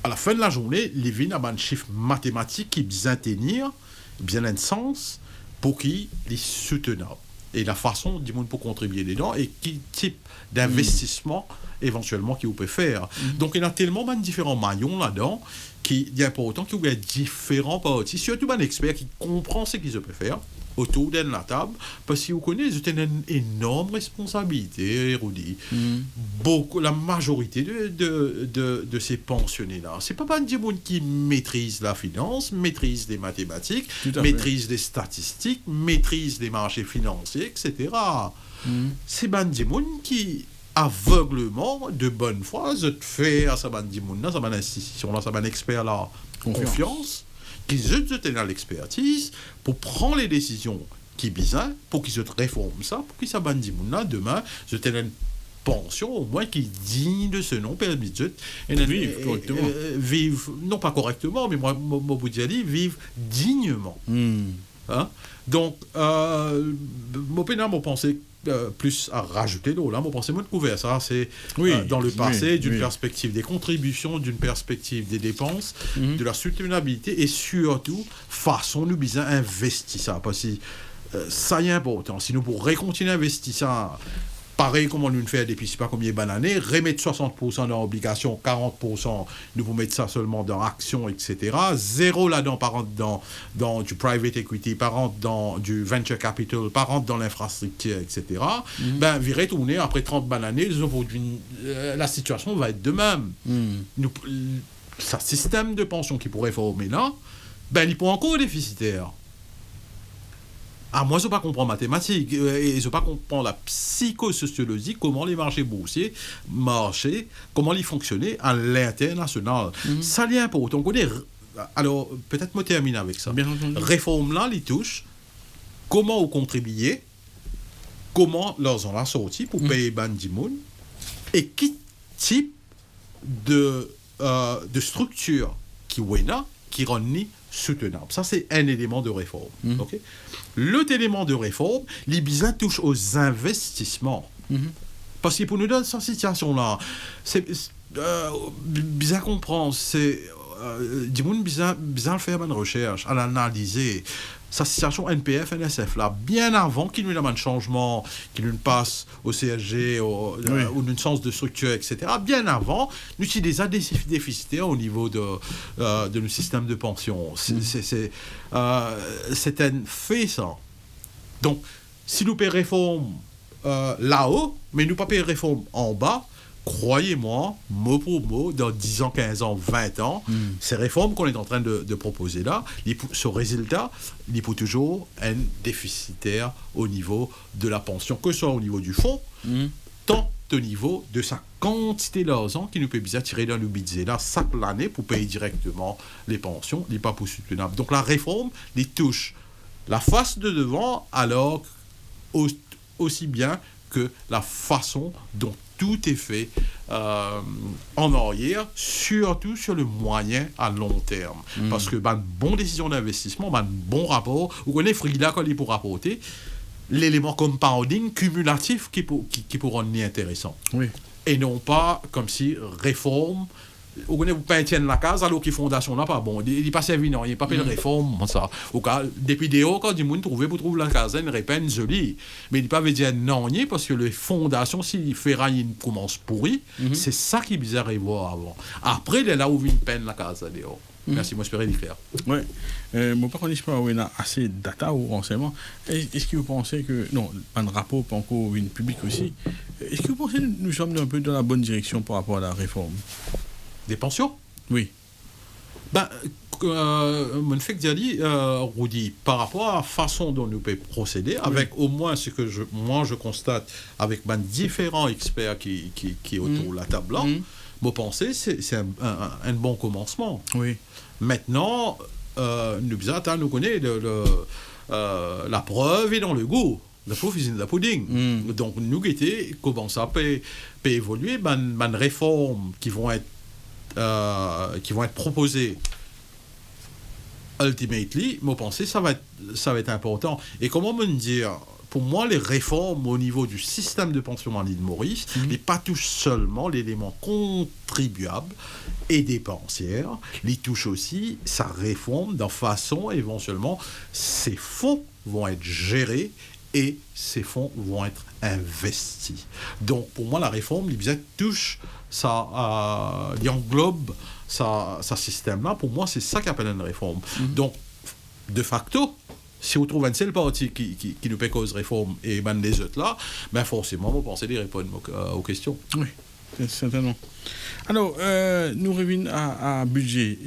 la fin de la journée, les vignes ont un chiffre mathématique qui bien tenir, bien un sens, pour qu'il est soutenable. Et la façon du monde pour contribuer dedans et quel type d'investissement éventuellement qu'il peut faire. Donc il y a tellement de différents maillons là-dedans qu'il est important qu'il y ait différents parties, surtout un expert qui comprend ce qu'il peut faire autour de la table, parce que vous connaissez, vous avez une énorme responsabilité, Rudy. Beaucoup, la majorité de ces pensionnés-là, c'est pas des gens qui maîtrisent la finance, maîtrisent des mathématiques, maîtrisent des statistiques, maîtrisent des marchés financiers, etc. C'est des gens qui aveuglement, de bonne foi, je te fais à ça une institution-là, ça expert-là, confiance. Qui se dans l'expertise pour prendre les décisions qui besoin pour qu'ils se réforment ça, pour qu'ils s'abandonnent demain, se tiennent une pension au moins qui est digne de ce nom, permis de vivre correctement. Vivre, non pas correctement, mais moi vous dire, vivre dignement. Hein? Donc, mon pénal m'a pensé plus à rajouter l'eau. Là, mon pensée moins de couvert. Ça, c'est dans le passé, d'une perspective des contributions, d'une perspective des dépenses, de la soutenabilité et surtout, façon nous bien investir ça. Parce que ça y est important. Sinon, pour continuer à investir ça, pareil comme on nous fait depuis pas combien d'années, remettre 60% dans l'obligation, 40%, nous vous mettre ça seulement dans action, etc. Zéro là-dedans, par contre, dans du private equity, par contre, dans du venture capital, par contre, dans l'infrastructure, etc. Ben, virer tourner après 30 années, la situation va être de même. Ce système de pension qui pourrait former là, ben, il est pas encore déficitaire. Moi, je ne pas comprendre mathématiques et je ne pas comprendre la psychosociologie, comment les marchés boursiers marchaient, comment ils fonctionnaient à l'international. Ça l'est pour autant qu'on est. Alors, peut-être me terminer avec ça. Réforme là, les touches, comment vous contribuez, comment leur ont sorti pour payer Bandimoun et quel type de structure qui est là, qui rend soutenable. Ça, c'est un élément de réforme. Okay? L'autre élément de réforme, les besoins touchent aux investissements. Parce que pour nous donner cette situation-là, c'est bien comprendre, c'est du monde bizarre faire une recherche, à l'analyser sa situation NPF, NSF là, bien avant qu'il y ait un changement, qu'il y ait une passe au CSG ou une sens de structure, etc. Bien avant, nous avons déjà des déficitaires au niveau de nos systèmes de pension. C'est un fait, ça. Donc, si nous payons réforme là-haut, mais nous ne pas payer réforme en bas, croyez-moi, mot pour mot, dans 10 ans, 15 ans, 20 ans, ces réformes qu'on est en train de proposer là, ce résultat, il faut toujours un déficitaire au niveau de la pension, que ce soit au niveau du fonds, tant au niveau de sa quantité d'argent qui nous peut bien tirer dans le budget là chaque année pour payer directement les pensions, il n'est pas pour soutenable. Donc la réforme, il touche la face de devant, alors aussi bien que la façon dont tout est fait en arrière, surtout sur le moyen à long terme. Parce que une bonne décision d'investissement, un bon rapport, vous connaissez Frida quand il pour rapporter, l'élément compounding cumulatif qui pour rendre intéressant. Oui. Et non pas comme si réforme, vous connaissez, vous payez la case alors que fondation là pas bon, il n'est pas servi non, il n'est pas fait de réforme ça. Au cas depuis des hauts quand du monde trouver pour trouver la case une réponse jolie, mais il n'est pas veut dire non parce que les fondations si ferraille commence pourri, c'est ça qui est bizarre à voir avant. Après il est là où vient peine la case dehors. Merci, moi j'espère clair. Oui. Moi par contre, je pense qu'il y a assez de data ou renseignements. Est-ce que vous pensez que non, un rapport pas encore une public aussi. Est-ce que vous pensez que nous sommes un peu dans la bonne direction par rapport à la réforme? Des pensions? Oui. Mon fait dit, Rudy, par rapport à la façon dont nous pouvons procéder, avec au moins ce que je constate avec différents experts qui sont autour de la table là, moi penser c'est un bon commencement. Oui. Maintenant, nous connaissons la preuve est dans le goût. La preuve est dans la pudding. Donc nous commençons à évoluer, des réformes qui vont être proposées ultimately, moi penser ça va être important. Et comment me dire, pour moi les réformes au niveau du système de pension en l'île Maurice n'est pas touche seulement l'élément contribuable et dépensière, il touche aussi sa réforme de façon éventuellement ces fonds vont être gérés et ces fonds vont être investis. Donc pour moi la réforme touche ça englobe ça système-là. Pour moi, c'est ça qu'appelle une réforme. Donc, de facto, si on trouve un seul parti qui nous fait cause réforme et les autres là, forcément, vous pensez de répondre aux questions. Oui, certainement. Alors, nous revenons à budget.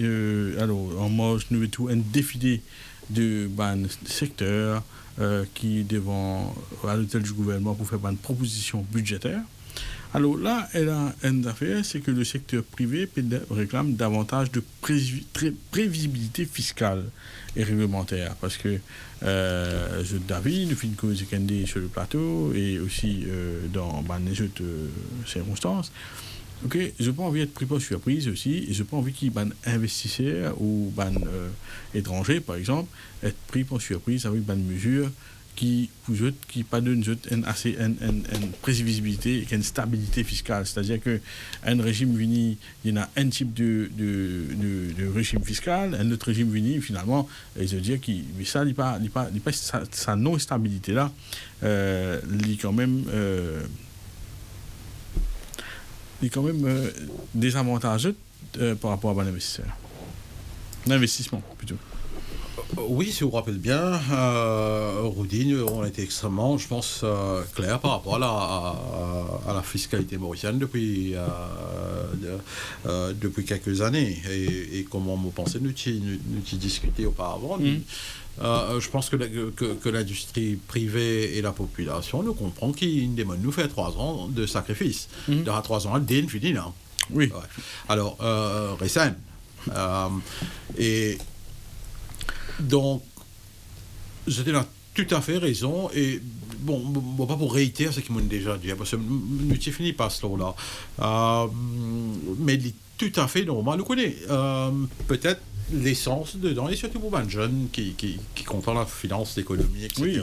Alors, en marge, nous avons un défilé de secteurs qui devant à l'hôtel du gouvernement pour faire une proposition budgétaire. Alors là, elle a une affaire, c'est que le secteur privé réclame davantage de prévisibilité fiscale et réglementaire. Parce que David, nous faisons une cause sur le plateau et aussi dans les autres circonstances. Ok, je n'ai pas envie d'être pris par surprise aussi, et je n'ai pas envie qu'il y ait un investisseur ou un étranger, par exemple, être pris par surprise avec une mesure qui pas donne une prévisibilité et une stabilité fiscale. C'est-à-dire qu'un régime vini, il y a un type de régime fiscal, un autre régime vini, finalement, et je veux dire que ça, sa non-stabilité-là, il quand même désavantageux par rapport à un investisseur. L'investissement, plutôt. Oui, si vous vous rappelez bien, Rudy, on a été extrêmement, je pense, clair par rapport à la fiscalité mauricienne depuis quelques années. Et comment vous pensez, nous discuté auparavant. Je pense que l'industrie privée et la population nous comprend qu'il nous fait 3 ans de sacrifice. Dans 3 ans, le fini là. Oui. Ouais. Alors, récent. Et donc, j'étais là tout à fait raison. Et bon, pas pour réitérer ce qu'ils m'ont déjà dit, parce que nous avons fini par cela là. Mais il est tout à fait normal. Nous connaissons peut-être l'essence dedans, et surtout pour un jeune qui comprend la finance, l'économie, etc., oui,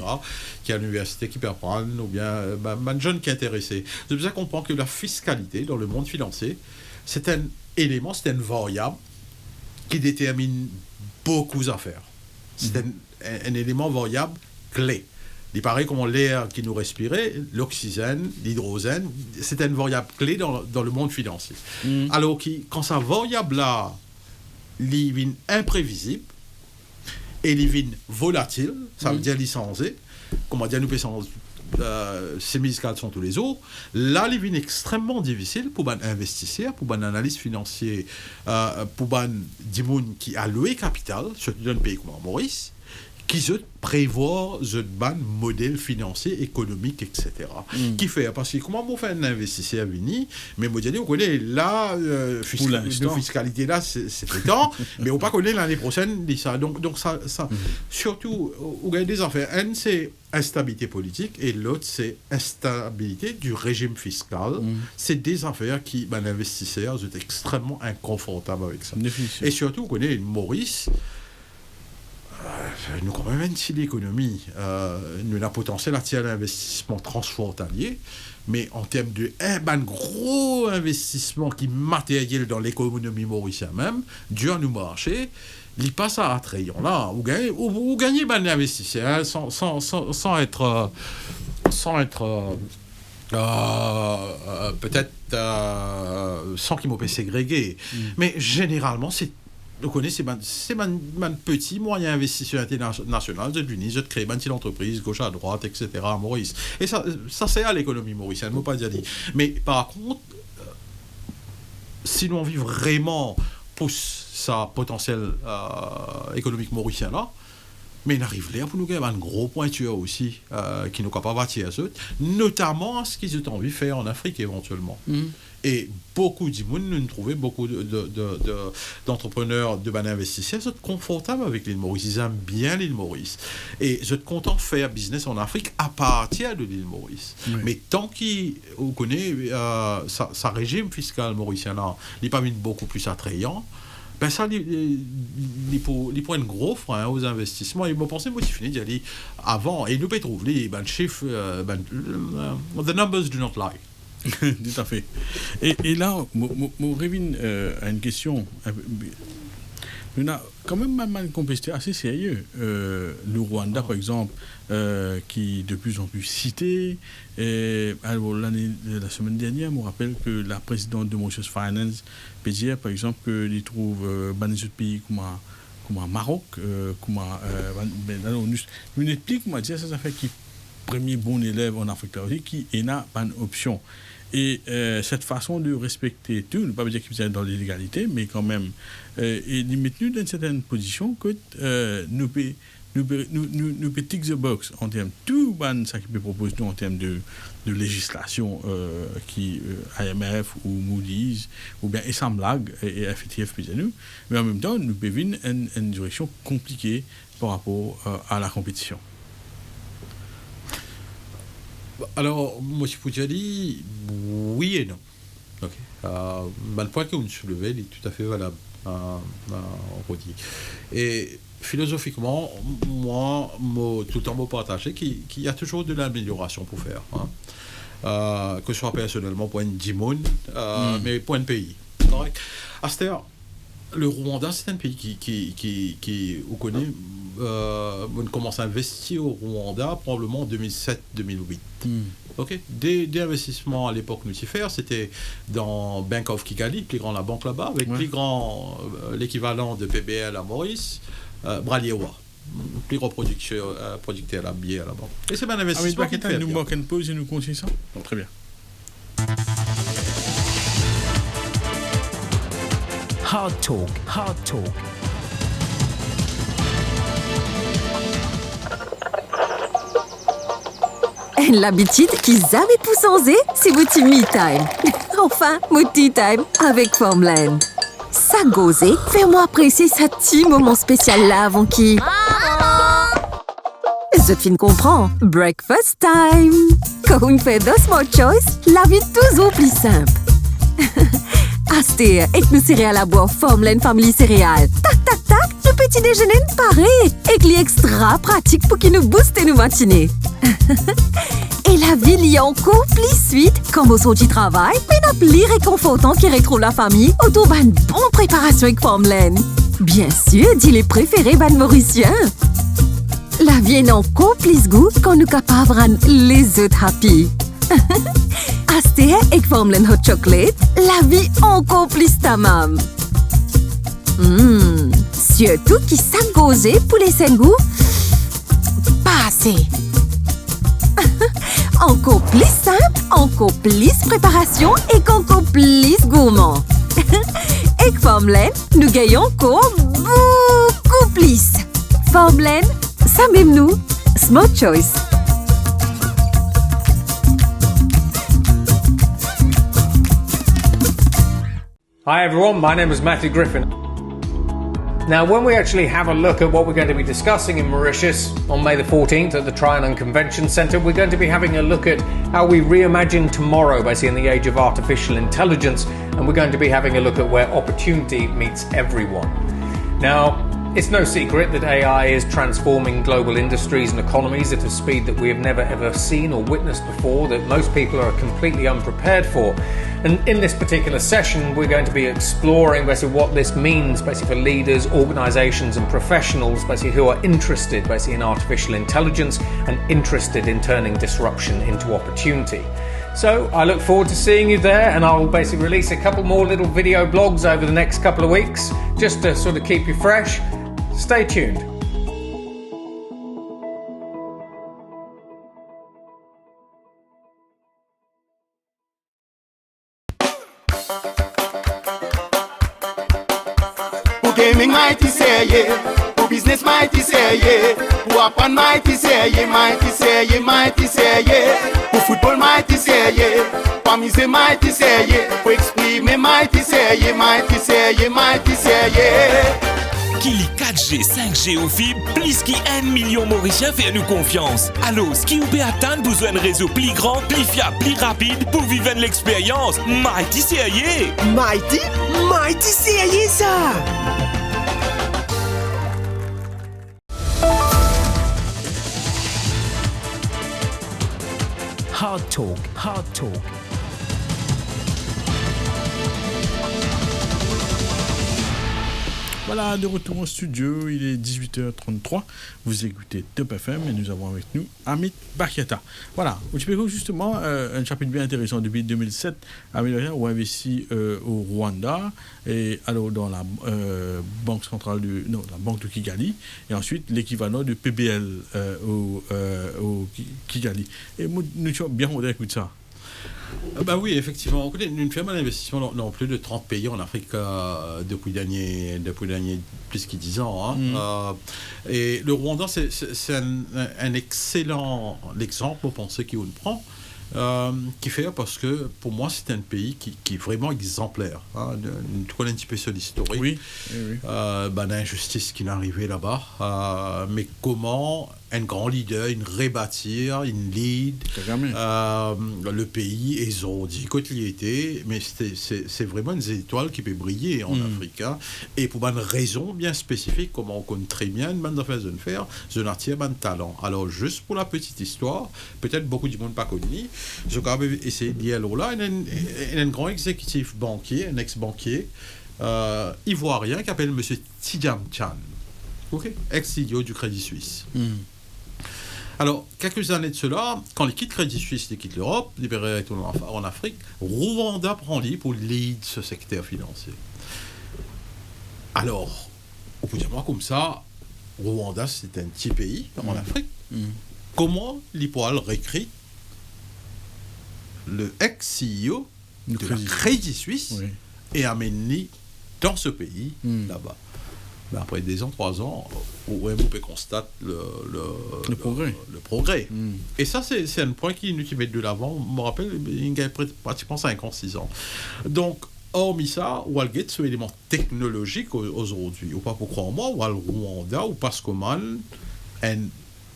qui est à l'université, qui peut apprendre, ou bien un jeune qui est intéressé. C'est pour ça qu'on comprend que la fiscalité dans le monde financier, c'est un élément, c'est une variable qui détermine beaucoup d'affaires. C'est un élément variable clé. Il paraît comme l'air qui nous respirait, l'oxygène, l'hydrogène, c'est une variable clé dans le monde financier. Alors, quand cette variable-là, elle est imprévisible, et elle est volatile, ça veut dire licenciée, comment dire, nous payons ces musicales sont tous les jours, là, il est extrêmement difficile pour un investisseur, pour un analyste financier, pour un gens qui a loué capital, surtout dans un pays comme Maurice, qui se prévoit un modèle financier, économique, etc. Qui fait, parce que comment on fait un investisseur vini, mais moi, on connaît là, la fiscalité là, c'est temps, mais on pas connaît l'année prochaine, ça. Donc ça surtout, on gagne des affaires. Un, c'est instabilité politique, et l'autre, c'est instabilité du régime fiscal. C'est des affaires qui, l'investisseur, est extrêmement inconfortable avec ça. Et surtout, on connaît Maurice. Nous, quand même, si l'économie, nous avons un potentiel à tirer l'investissement transfrontalier, mais en termes de gros investissement qui matériel dans l'économie mauricienne même, dur nous marcher, il passe à attrayant là, ou gagner l'investisseur sans être peut-être sans qu'il m'ait ségrégué. Mais généralement, vous connaissez, c'est un petit moyen investisseur international aux États-Unis, je crée une petite entreprise, gauche à droite, etc. à Maurice. Et ça c'est à l'économie mauricienne, je ne pas dire. Mais par contre, si l'on vit vraiment pousse sa potentiel économique mauricien là, mais il arrive là pour nous gagner un gros pointure aussi, qui nous capable d'attirer ceux, notamment ce qu'ils ont envie de faire en Afrique éventuellement. Et beaucoup de gens, nous trouvons beaucoup d'entrepreneurs, d'investisseurs, sont confortables avec l'île Maurice. Ils aiment bien l'île Maurice. Et ils sont contents de faire business en Afrique à partir de l'île Maurice. Mais tant qu'on connaît sa régime fiscal mauricien, il n'est pas beaucoup plus attrayant. Ça, il prend un gros frein aux investissements. Et je pense que c'est fini d'y aller avant. Et nous pouvons trouver les chiffres, the numbers do not lie. Tout à fait. Et là, je reviens à une question. On a quand même un compétiteur assez sérieux. Le Rwanda, par exemple, qui est de plus en plus cité. Alors, la semaine dernière, je me rappelle que la présidente de Mauritius Finance peut dire, par exemple, qu'il trouve dans les autres pays comme à Maroc, comme à. Nous explique, moi, dire ça fait qui premier bon élève en Afrique aussi, qui n'a pas une option. Et cette façon de respecter tout, ne pas dire qu'il est dans l'illégalité, mais quand même, il met nous dans une certaine position que nous peut tick the box en termes de tout ça qui peut proposer nous en termes de législation qui IMF ou Moody's ou bien Essamlag et FTF puis nous, mais en même temps nous peut venir une direction compliquée par rapport à la compétition. Alors, moi, je peux dire oui et non. Le point que vous soulevez est tout à fait valable, Rodi. Et philosophiquement, moi, tout le temps, je partage qu'il y a toujours de l'amélioration pour faire. Que ce soit personnellement pour un Jimoun, mais pour un pays. C'est-à-dire, le Rwanda, c'est un pays qui vous connaissez, on commence à investir au Rwanda probablement en 2007-2008. Des investissements à l'époque nucifère, c'était dans Bank of Kigali, plus grand la banque là-bas, avec plus grand l'équivalent de PBL à Maurice, Braliewa, plus gros producteur à la bière là-bas. Et c'est un investissement qui fait. Nous manquons une pause et nous continuons ça. Bon, très bien. Hard Talk. L'habitude qu'ils avaient poussé, c'est votre me time. Enfin, votre tea time avec Formland. Ça gose, fais-moi apprécier ce petit moment spécial là avant qui... Je te comprends. Breakfast time. Quand on fait deux small choice, la vie est toujours plus simple. Asté, et nous céréales à boire Formland Family Céréales. Tac, tac, tac, le petit déjeuner pareil. Et qui est extra pratique pour qu'il nous booste nos matinées. Et la vie y est encore plus suite comme au sorti travail, mais n'a plus réconfortant qui retrouve la famille autour d'une bonne préparation avec Formland. Bien sûr, dit les préférés ban Mauriciens. La vie est en complice goût quand nous capables de rendre les autres happy. Asté et Formlen Hot Chocolate, la vie en complice tamam. Surtout qui savent causer pour les goût. Pas assez. Encore plus simple, encore plus préparation et encore plus gourmand. Et Formlen, nous gagnons encore beaucoup plus. Formlen, ça même nous, Smart Choice. Hi everyone, my name is Matthew Griffin. Now, when we actually have a look at what we're going to be discussing in Mauritius on May the 14th at the Trianon Convention Centre, we're going to be having a look at how we reimagine tomorrow, basically in the age of artificial intelligence, and we're going to be having a look at where opportunity meets everyone. Now, it's no secret that AI is transforming global industries and economies at a speed that we have never ever seen or witnessed before, that most people are completely unprepared for. And in this particular session, we're going to be exploring basically what this means basically for leaders, organizations and professionals basically who are interested basically in artificial intelligence and interested in turning disruption into opportunity. So I look forward to seeing you there, and I'll basically release a couple more little video blogs over the next couple of weeks just to sort of keep you fresh. Stay tuned. Pour gaming mighty say yeah, pour business mighty say yeah, pour apprendre mighty say yeah, mighty say yeah, mighty say yeah, pour football mighty say yeah, pour amuser mighty say yeah, pour exprimer mighty say yeah, mighty say yeah, mighty say yeah. Kili 4G, 5G ou fibre, plus qui 1 million Mauriciens fait nous confiance. Alors, ce qui vous peut attendre besoin de réseau plus grand, plus fiable, plus rapide pour vivre l'expérience. Mighty CIA! Mighty CIA ça! Hard Talk. Voilà, de retour au studio, il est 18h33, vous écoutez Top FM et nous avons avec nous Amit Bakiata. Voilà, au Tibéco justement, un chapitre bien intéressant depuis 2007, Amit Bakiata a investi au Rwanda, et alors dans la banque centrale la banque de Kigali, et ensuite l'équivalent de PBL au Kigali. Et nous sommes bien on écoute ça. Bah oui, effectivement. Nous faisons un investissement dans plus de 30 pays en Afrique depuis dernier plus que 10 ans. Hein. Et le Rwanda, c'est un excellent exemple pour penser qu'on le prend. Qui fait parce que pour moi c'est un pays qui est vraiment exemplaire. Hein. Tu connais un petit peu sur l'historique. Oui. L'injustice qui est arrivée là-bas. Mais comment un grand leader, une rebâtir, une lead le pays, ils ont dit écoute, il y était, mais c'est vraiment une étoile qui peut briller en Afrique. Hein. Et pour une raison bien spécifique, comment on connaît très bien, une bande d'affaires de faire, je n'attire un talent. Alors, juste pour la petite histoire, peut-être beaucoup du monde pas connu, je vais essayer de dire là, il y a un grand exécutif banquier, un ex-banquier, ivoirien qui s'appelle M. Tidjam Chan, ex-CEO du Crédit Suisse. Alors, quelques années de cela, quand il quitte Crédit Suisse, il quitte l'Europe, libéré en Afrique, Rwanda prend l'île pour lead ce secteur financier. Alors, au bout d'un mois comme ça, Rwanda, c'est un petit pays en Afrique. Comment l'IPOAL recrute le ex-CEO de Crédit Suisse et amène dans ce pays, là-bas. Mais après 2 ans, 3 ans, OMOP constate le progrès. Et ça, c'est un point qui nous met de l'avant. Je me rappelle, il y a pratiquement 5 ans, 6 ans. Donc, hormis ça, ou al get ce élément technologique aujourd'hui, ou pas pour croire moi, ou al Rwanda, ou parce que man, un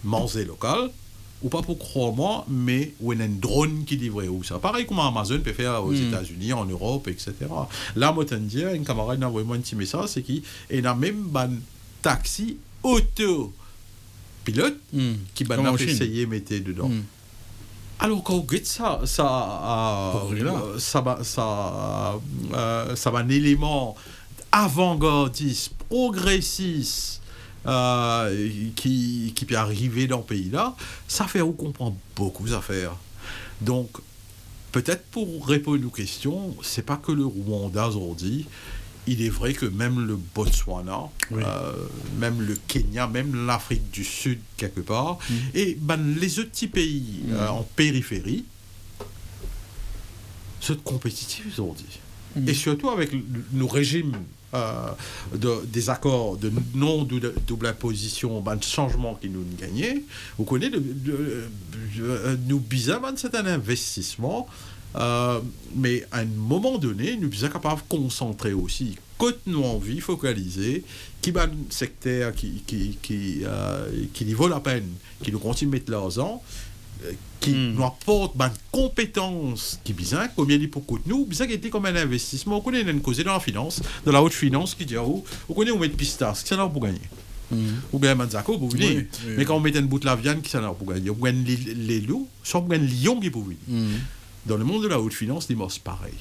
manger local, ou pas pour croire moi, mais où il y a un drone qui livre où ça. Pareil comme Amazon peut faire aux États-Unis, en Europe, etc. Là, moi, je dire, un camarade m'a envoyé un petit message, c'est qu'il y a même un taxi auto-pilote qui va essayer de mettre dedans. Alors, quand on regarde ça va un élément avant-gardiste, progressiste, qui peut arriver dans le pays-là, ça fait qu'on comprend beaucoup d'affaires. Donc, peut-être pour répondre aux questions, c'est pas que le Rwanda aujourd'hui. Il est vrai que même le Botswana, même le Kenya, même l'Afrique du Sud quelque part, et les autres petits pays en périphérie, sont compétitifs aujourd'hui. Et surtout avec nos régimes des accords de non-double imposition, de changement qui nous gagnent, vous connaissez, nous besoin c'est un investissement. Mais à un moment donné, nous sommes capables de concentrer aussi, quand nous envie, focaliser, qui va un secteur qui vaut la peine, qui nous continue de mettre l'argent, qui nous apporte des compétences qui besoin, combien il pour nous, besoin qui était comme un investissement. On connaît une cause dans la finance, dans la haute finance, qui dit, on connaît où mettre pistas, qui s'en a pour gagner. Ou bien Manzako, vous voulez. Mais quand on met un bout de la viande, qui s'en a pour gagner. On gagne les loups, soit on gagne lion qui pour venir. Dans le monde de la haute finance, c'est pareil.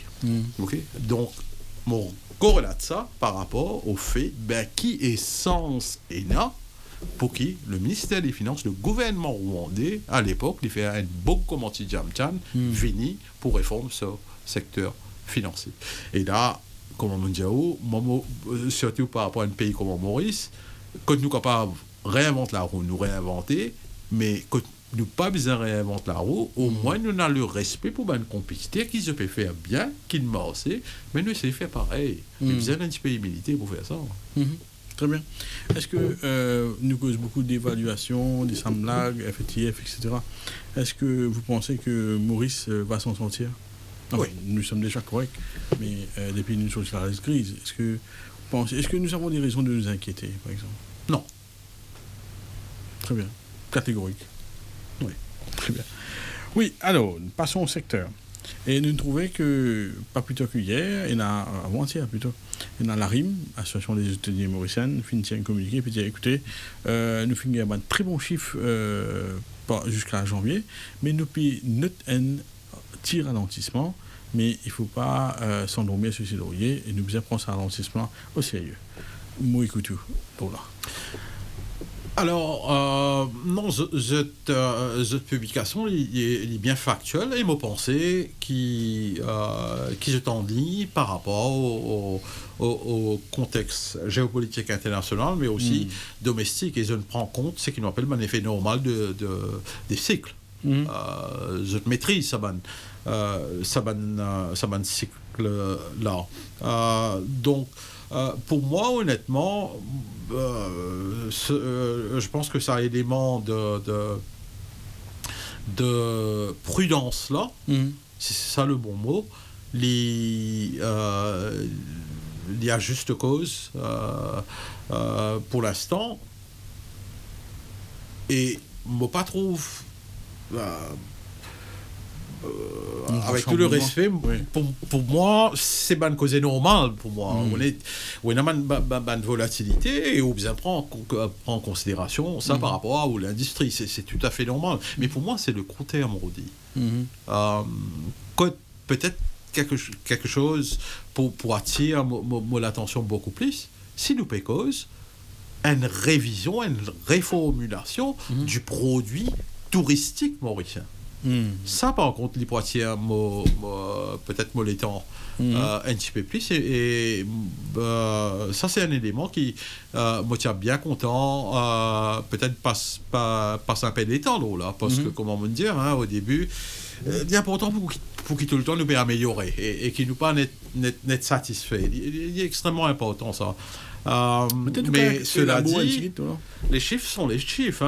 Okay? Donc, mon corrélate ça par rapport au fait qui est sens ENA pour qui le ministère des Finances, le gouvernement rwandais, à l'époque, il fait un beau comment tu vini pour réformer ce secteur financier. Et là, comme on dit, surtout par rapport à un pays comme Maurice, quand nous sommes capables de réinventer la roue, nous réinventer, mais quand nous pas besoin de réinventer la roue, au moins nous avons le respect pour une compétiteur qui se peut faire bien, qui ne marche, mais nous essayons de faire pareil. Nous avons un petit pays militaire pour faire ça. Très bien. Est-ce que nous cause beaucoup d'évaluations, des semblables, FTF, etc. Est-ce que vous pensez que Maurice va s'en sortir? Oui. Nous sommes déjà corrects, mais depuis une chose la crise, est-ce que nous avons des raisons de nous inquiéter, par exemple? Non. Très bien. Catégorique. Oui, très bien. Oui, alors, passons au secteur. Et nous trouvons que, pas plus tard qu'hier, avant-hier plutôt, il y a la RIM, Association des étudiants mauriciennes, finit un communiqué, puis dit, écoutez, nous finissons un très bon chiffre jusqu'à janvier, mais nous notons un petit ralentissement, mais il ne faut pas s'endormir sur ses lauriers, et nous devons prendre ce ralentissement au sérieux. Moi, écoute, pour là. Alors, non, cette publication est bien factuelle et m'a pensé qui je t'en dis par rapport au contexte géopolitique international, mais aussi domestique. Et je ne prends compte ce qu'on appelle un effet normal des cycles. Je maîtrise ça cycle-là. Donc, pour moi, honnêtement, je pense que ça a un élément de prudence là, c'est ça le bon mot. Il y a juste cause pour l'instant, et moi pas trouve. Avec tout le respect, pour moi, c'est une cause normale pour moi. On a une volatilité et on prend en considération ça par rapport à l'industrie. C'est tout à fait normal. Mais pour moi, c'est le court terme, Rodi. Peut-être quelque chose pour attirer l'attention beaucoup plus, si nous payons cause, une révision, une réformulation du produit touristique mauricien. Ça, par contre, les Poitiers, peut-être l'étant un petit peu plus, et ça, c'est un élément qui me tient bien content, peut-être passe un peu d'état là, parce que, comment me dire, au début, c'est important pour qu'il tout le temps nous puisse améliorer et qu'il nous pas n'être satisfait. Il est extrêmement important, ça. Mais cela dit, les chiffres sont les chiffres.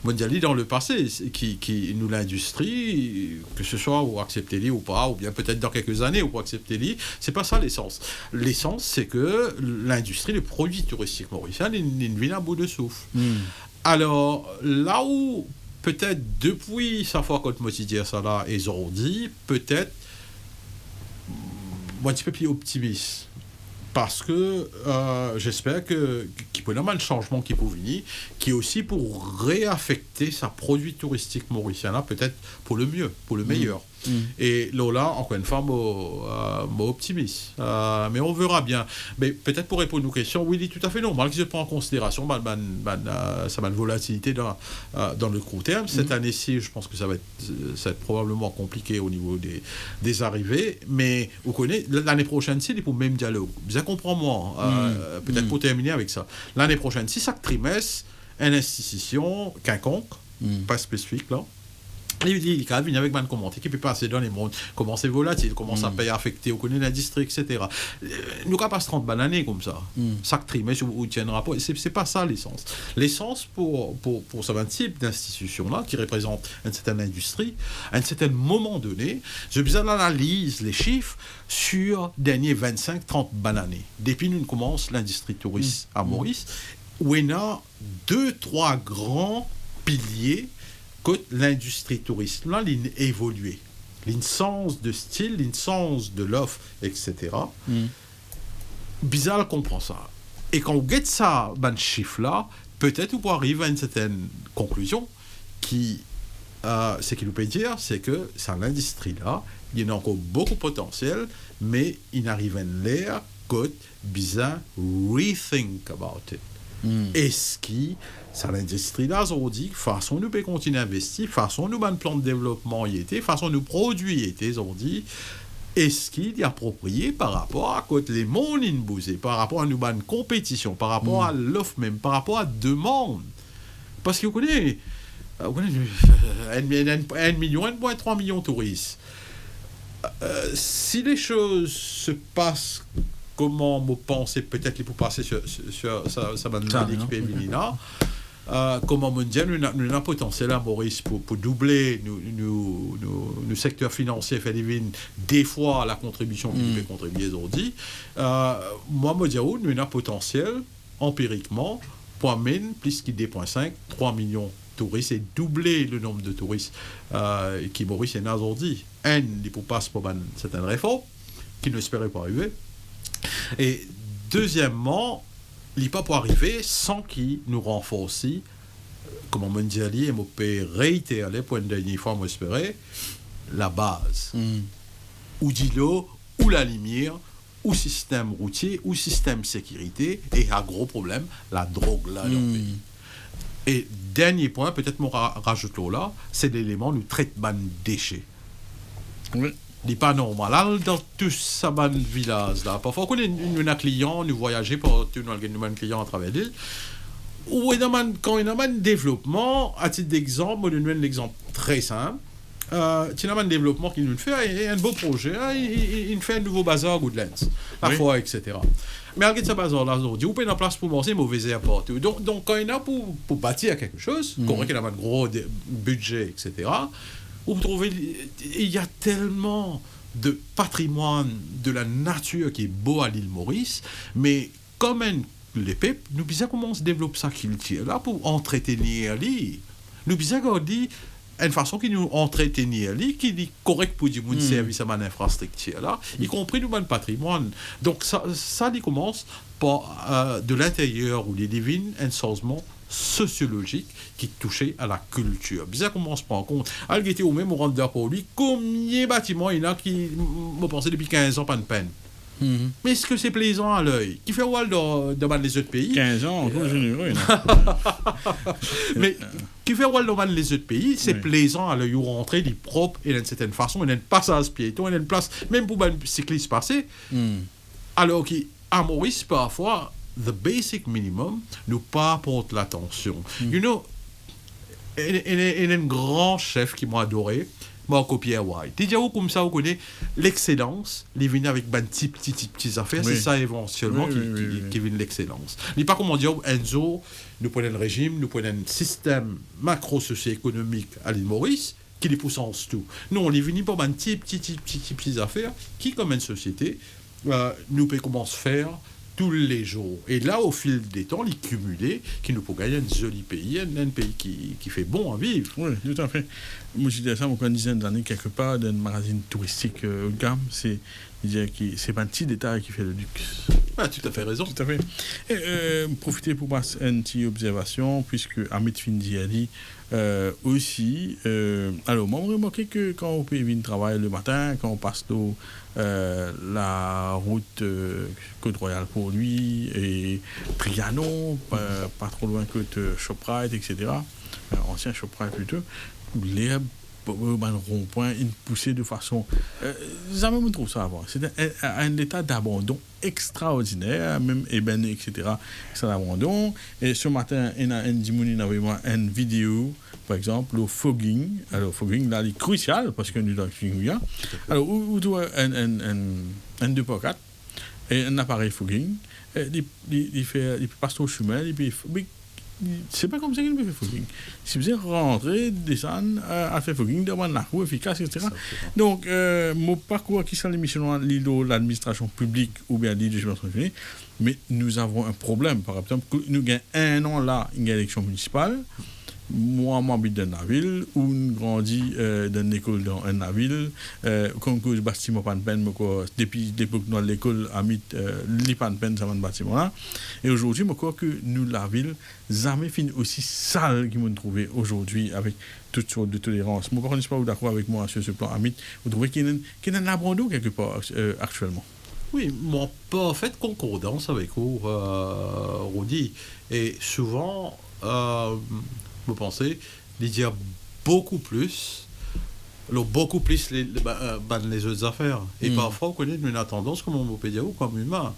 Mondiali dans le passé, qui nous l'industrie, que ce soit ou accepter-les ou pas, ou bien peut-être dans quelques années ou accepter-les, c'est pas ça l'essence. L'essence, c'est que l'industrie, le produit touristique mauricien, il vient à bout de souffle. Alors, là où peut-être depuis sa fois quand moi dire ça là, ils ont dit, peut-être un petit peu plus optimiste. Parce que j'espère qu'il peut y avoir un changement qui peut venir, qui est aussi pour réaffecter sa produit touristique mauricien, peut-être pour le mieux, pour le meilleur. Et là, encore une fois, moi optimiste. Mais on verra bien. Mais peut-être pour répondre aux questions, oui, il est tout à fait normal qu'ils se prennent en considération sa volatilité dans le court terme. Cette année-ci, je pense que ça va être probablement compliqué au niveau des arrivées. Mais vous connaissez, l'année prochaine, c'est pour le même dialogue. Vous comprenez moi. Peut-être pour terminer avec ça. L'année prochaine, si chaque trimestre, une institution quelconque, pas spécifique là, il dit qu'il vient avec un commentaire qui peut passer dans les mondes, comment c'est volatile, comment ça peut affecter, on connaît l'industrie, etc. Nous ne pas 30 bananes comme ça. Chaque trimestre, où tient un rapport. C'est pas ça l'essence. L'essence pour ce type d'institution-là, qui représente une certaine industrie, à un certain moment donné, j'ai besoin d'analyse les chiffres sur les derniers 25-30 bananes. Depuis nous commence l'industrie touriste à Maurice, où il y a 2-3 grands piliers que l'industrie touriste. Là, il a évolué. L'insens de style, l'insens de l'offre, etc. Bizarre comprend ça. Et quand on get ça, ben, chiffre-là, peut-être on peut arriver à une certaine conclusion qui, ce qu'il nous peut dire, c'est que c'est l'industrie-là, il y a encore beaucoup de potentiel, mais il arrive à l'air que bizarre rethink about it. Est-ce que c'est l'industrie là, on dit, façon nous peut continuer à investir, façon nous ban plan de développement y était, façon nous produits y était, on dit, est-ce qu'il est approprié par rapport à côté les mondes in bousé, par rapport à nous ban compétition, par rapport à l'offre même, par rapport à demande, parce que vous connaissez 1 million, 1,3 million de touristes. Si les choses se passent comment vous pensez peut-être qu'il faut passer sur ça va nous l'équipe Evelina comment on dit nous avons un potentiel à Maurice pour doubler nos secteurs financiers fait des fois la contribution qu'il peut contribuer aujourd'hui moi me dire nous avons un potentiel empiriquement pour amener plus que 2,5 3 millions de touristes et doubler le nombre de touristes qui Maurice est aujourd'hui il faut passer pour certaines réformes qui n'espérait pas arriver. Et deuxièmement, il n'est pas pour arriver sans qu'il nous renforce, comme on me dit, et on peut réitérer pour une dernière fois, on espérait, la base. Ou d'îlot, ou la lumière, ou système routier, ou système sécurité, et un gros problème, la drogue là dans le pays. Et dernier point, peut-être mon rajoute là, c'est l'élément du traitement de déchets. Oui. n'est pas normal. Là, dans tout ça, ban village là. Parfois, quand on a un client, nous voyageons pour un client à travers l'île. Ou quand il y a un développement, à titre d'exemple, je donne un exemple très simple. Tu as un développement qui nous fait un beau projet, il fait un nouveau bazar à Goodlands, la fois, etc. Mais regarde ce bazar-là, on dit, vous pouvez en place pour manger, mauvais airport. Donc, quand il y a pour bâtir quelque chose, qu'on qu'il y a un gros budget, etc., vous trouvez, il y a tellement de patrimoine de la nature qui est beau à l'île Maurice, mais comme les peuples, nous disons comment on se développe sa culture là pour entretenir l'île. Nous disons qu'on dit une façon qui nous entretenir l'île, qui est correct pour du service à mon infrastructure là, y compris nous mon patrimoine. Donc ça il commence par de l'intérieur où les divines un changement sociologique qui touchait à la culture. Bizarre comment on se prend compte. Algété ou même on rentre pour lui, combien de bâtiments il y en a qui m'ont pensé depuis 15 ans pas de peine. Mais est-ce que c'est plaisant à l'œil? Qui fait voir dans les autres pays? 15 ans, encore généreux. Mais qui fait voir dans les autres pays, c'est plaisant à l'œil où rentrer, il est propre, et d'une certaine façon, il y a un passage piéton, il y a une place, même pour un cycliste passer. Alors qu'à Maurice, parfois, the basic minimum nous pas apporte l'attention. You know, il y a un grand chef qui m'a adoré, Marco Pierre White. Déjà, comme ça, vous connaissez l'excellence, il vient avec des petites affaires, c'est ça éventuellement qui vient de l'excellence. Il n'est pas comment dire, Enzo, nous prenons le régime, nous prenons un système macro-socio-économique à l'île Maurice, qui les pousse en tout. Non, on les vient pour des petites affaires qui, comme une société, nous peut commencer à faire tous les jours. Et là, au fil des temps, les cumulés, qui nous peut gagner un joli pays, un pays qui fait bon à vivre. Oui, tout à fait. Moi, j'ai dit ça, une dizaine d'années, quelque part, dans un magazine touristique haut de gamme, c'est Il dit que c'est pas un petit détail qui fait le luxe. Ah, tu as fait raison. Tout à fait. Et, profiter pour passer une petite observation, puisque Amit Findi a dit aussi. Alors, moi, j'ai remarqué que quand on peut venir travailler le matin, quand on passe la route Côte-Royale pour lui et Trianon, pas trop loin que Shoprite, etc. Ancien Shoprite plutôt, l'herbe. Un rond-point, une poussée de façon. Jamais me trouve ça avant. C'est un état d'abandon extraordinaire, même ébène, etc. C'est l'abandon. Et ce matin, il y a un dimouni avait une vidéo, par exemple, le fogging. Alors, fogging, là, il est crucial parce qu'on est dans le fogging. Alors, où tu as un 2x4 et un appareil fogging, il passe au chemin, c'est pas comme ça qu'il fait fogging. Si vous êtes rentré, descendre, à faire fogging, devant la roue efficace, etc. Donc, mon parcours qui sont l'émission de l'administration publique ou bien l'île de l'administration publique, mais nous avons un problème. Par exemple, nous avons un an là, une élection municipale. Moi, j'habite dans la ville, ou on grandit dans une école dans la ville. Quand je bâtiment pas de peine, depuis l'époque de l'école, il pas de peine, ça va bâtiment là. Et aujourd'hui, je crois que nous, la ville, jamais fini aussi sale qu'ils m'ont trouvé aujourd'hui avec toutes sortes de tolérances. Moi, par contre, je ne suis pas d'accord avec moi sur ce plan, Amit. Vous trouvez qu'il y a un abandon quelque part actuellement? Oui, moi, pas fait concordance avec vous, Rudy. Et souvent, vous pensez, il y a beaucoup plus les autres affaires. Et parfois, on connaît une tendance, comme on peut dire, ou comme humain,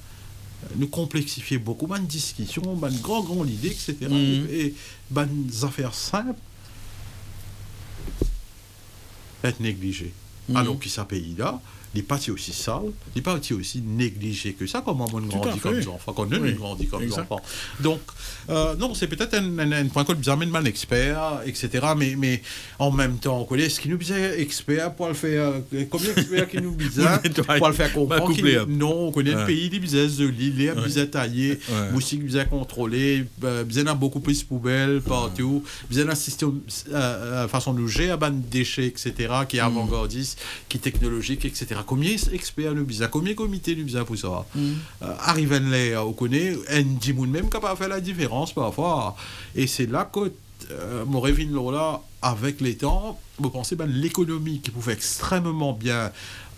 nous complexifier beaucoup, une discussion, une grande idée, etc. Et des affaires simples être négligées. Alors que ce pays-là, il n'est pas aussi sale, il n'est pas aussi négligé que ça, comme on grandit comme des enfants, quand nous grandit comme des enfants. Donc, non, c'est peut-être un point que nous amène un expert, etc. Mais en même temps, on connaît ce qui nous disait expert pour le faire. Combien d'experts qui nous disent pour le faire comprendre non, on connaît le pays, les business de l'île, les business taillés, aussi qui business contrôlés, business a beaucoup plus de poubelles partout, business un système, façon de gérer des déchets, etc., qui est avant-gardiste, qui est technologique, etc. Combien d'experts nous disent, combien de comités nous disent pour ça? Arrivent là, on connaît, un dimoun même capable de faire la différence parfois. Et c'est là que Morevin Lola, avec les temps, vous pensez l'économie qui pouvait extrêmement bien